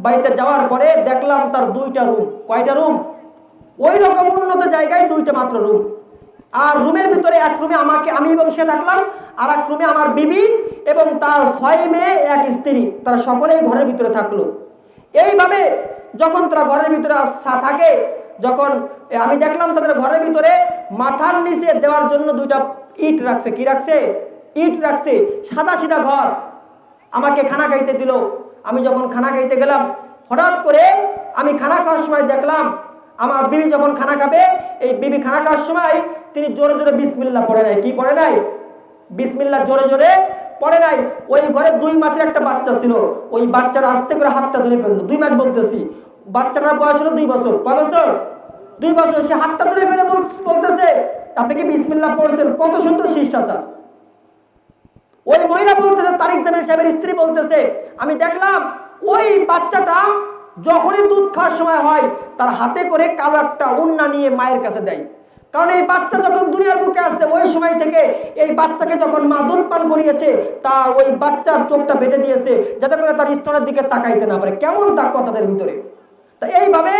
বাড়িতে যাওয়ার পরে দেখলাম তার 2টা রুম। কয়টা রুম? ওই রকম উন্নত জায়গায় 2টা মাত্র রুম। আর রুমের ভিতরে এক রুমে আমি এবং সে থাকলাম, আর এক রুমে আমার বিবি এবং তার 6 মেয়ে, 1 স্ত্রী, তারা সকলেই ঘরের ভিতরে থাকলো। এইভাবে যখন তারা ঘরের ভিতরে থাকে, যখন আমি দেখলাম তাদের ঘরের ভিতরে মাথার নিচে দেওয়ার জন্য 2টা ইট রাখছে। কি রাখছে? ইট রাখছে। সাদা সিধা ঘর। আমাকে খানা খাইতে দিল। আমি যখন খানা খাইতে গেলাম, হঠাৎ করে আমি খানা খাওয়ার সময় দেখলাম আমার বিবি যখন খানা খাবে, এই বিবি খানা খাওয়ার সময় তিনি জোরে জোরে বিসমিল্লাহ পড়ে নাই। কি পড়ে নাই? বিসমিল্লাহ জোরে জোরে পড়ে নাই। ওই ঘরে 2 মাসের একটা বাচ্চা ছিল, ওই বাচ্চাটা আস্তে করে হাতটা ধরে ফেললো। 2 মাস বলতেছি, বাচ্চাটার বয়স হলো 2 বছর। কয় বছর? 2 বছর। সে হাতটা ধরে ফেলে বলতেছে আপনি কি বিসমিল্লাহ পড়ছেন? কত সুন্দর শিষ্টাচার। ওই মহিলা বলতেছে, তারিক জামিল সাহেবের স্ত্রী বলতেছে, আমি দেখলাম ওই বাচ্চাটা যখনই দুধ খাওয়ার সময় হয়, তার হাতে করে কালো একটা উন্না নিয়ে মায়ের কাছে দেয়। কারণ এই বাচ্চা যখন দুনিয়ার বুকে আসছে, ওই সময় থেকে এই বাচ্চাকে যখন মা দুধ পান করিয়েছে, তার ওই বাচ্চার চোখটা বেঁধে দিয়েছে, যাতে করে তার স্তনের দিকে তাকাইতে না পারে। কেমন তাকওয়া তাদের ভিতরে! তা এইভাবে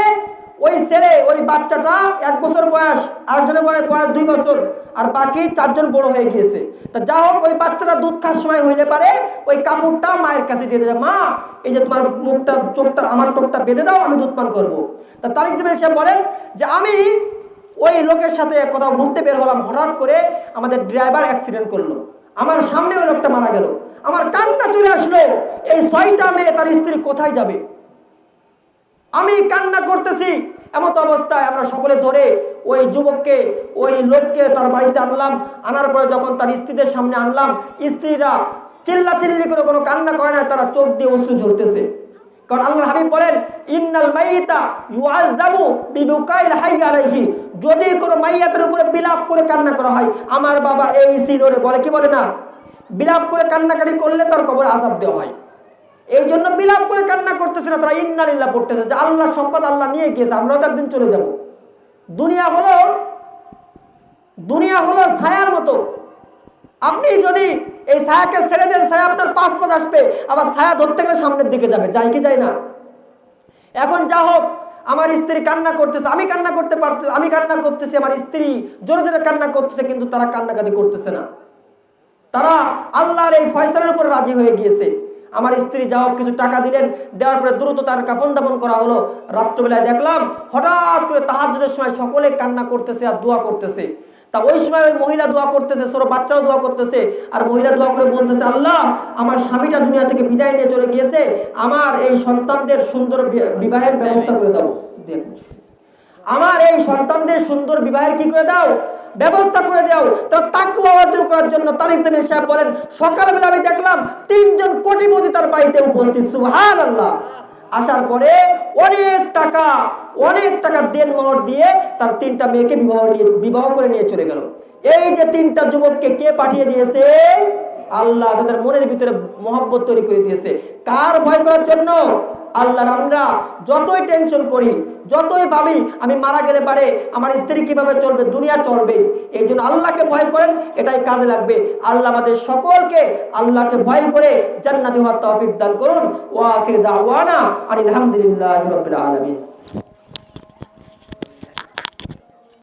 ওই ছেলে, ওই বাচ্চাটা 1 বছর বয়স, আরেকজনের বয়স 2 বছর, আর বাকি 4 জন বড় হয়ে গিয়েছে। তা যা হোক, ওই বাচ্চাটা দুধ খাওয়ার সময় হইলে পারে ওই কাপড়টা মায়ের কাছে দিয়ে দেয়, মা এই যে তোমার মুখটা, চোখটা, আমার চোখটা বেঁধে দাও, আমি দুধ পান করবো। তা তারিক জামিল সাহেব বলেন যে আমি ওই লোকের সাথে কোথাও ঘুরতে বের হলাম, হঠাৎ করে আমাদের ড্রাইভার অ্যাক্সিডেন্ট করলো, আমার সামনে ওই লোকটা মারা গেল। আমার কান্না চলে আসলো, এই 6টা মেয়ে তার স্ত্রী কোথায় যাবে? আমি কান্না করতেছি। এমত অবস্থায় আমরা সকলে ধরে ওই যুবককে, ওই লোককে তার বাড়িতে আনলাম। আনার পরে যখন তার স্ত্রীদের সামনে আনলাম, স্ত্রীরা চিল্লাচিল্লি করে কোনো কান্না করে না, তারা চোখ দিয়ে অশ্রু ঝরতেছে। কারণ আল্লাহর হাবিব বলেন, ইন্নাল মাইয়িতা ইউআযাবু বিবুকাইল হাইয়্যি আলাইহি, যদি কোনো মাইয়াতের উপরে বিলাপ করে কান্না করা হয়, আমার বাবা এই ছিল রে, বলে কি বলে না, বিলাপ করে কান্নাকাটি করলে তার কবরে আযাব দেওয়া হয়। এই জন্য বিলাপ করে কান্না করতেছে না, তারা ইন্না লিল্লাহ পড়তেছে যে আল্লাহ সম্পদ আল্লাহ নিয়ে গিয়েছে, আমরাও তো একদিন চলে যাব। দুনিয়া হলো ছায়ার মতো। আপনি যদি এই ছায়াকে ছেড়ে দেন, ছায়া আপনার পাশ আসবে, আবার ছায়া ধরতে গেলে সামনের দিকে যাবে, যায় কি যায় না? এখন যা হোক, আমার স্ত্রী কান্না করতেছে, আমি কান্না করতেছি, আমার স্ত্রী জোরে জোরে কান্না করতেছে, কিন্তু তারা কান্নাকাটি করতেছে না। তারা আল্লাহর এই ফয়সালার উপর রাজি হয়ে গিয়েছে। আমার স্ত্রী যা হোক কিছু টাকা দিলেন, দেওয়ার পরে দ্রুত তার কাফন দাফন করা হলো। রাত্রবেলায় দেখলাম হঠাৎ করে তাহাজ্জুদের সময় সকলে কান্না করতেছে আর দোয়া করতেছে। তা ওই সময় ওই মহিলা দোয়া করতেছে, ছোট বাচ্চাও দোয়া করতেছে, আর মহিলা দোয়া করে বলতেছে, আল্লাহ আমার স্বামীটা দুনিয়া থেকে বিদায় নিয়ে চলে গিয়েছে, আমার এই সন্তানদের সুন্দর বিবাহের ব্যবস্থা করে দাও। দেখুন, আমার এই সন্তানদের সুন্দর বিবাহের কি করে দাও, ব্যবস্থা করে দাও। তার তাকওয়া অর্জন করার জন্য তারিক জামিল সাহেব বলেন, সকালবেলা আমি দেখলাম 3 জন কোটিপতি তার বাড়িতে উপস্থিত। সুবহানাল্লাহ। আসার পরে অনেক টাকা দেনমোহর দিয়ে তার 3টা মেয়েকে বিবাহ করে নিয়ে চলে গেল। এই যে 3টা যুবককে কে পাঠিয়ে দিয়েছে? আল্লাহ। তাদের মনের ভিতরে মহব্বত তৈরি করে দিয়েছে। কার ভয় করার জন্য? আল্লাহর। আমরা যতই টেনশন করি, যতই ভাবি আমি মারা গেলে পারে আমার স্ত্রী কিভাবে চলবে, দুনিয়া চলবে, এই জন্য আল্লাহকে ভয় করেন, এটাই কাজে লাগবে। আল্লাহ আমাদের সকলকে আল্লাহকে ভয় করে জান্নাতি হওয়ার তৌফিক দান করুন। ওয়া আখির দাওয়ানা আনিল হামদুলিল্লাহি রাব্বিল আলামিন।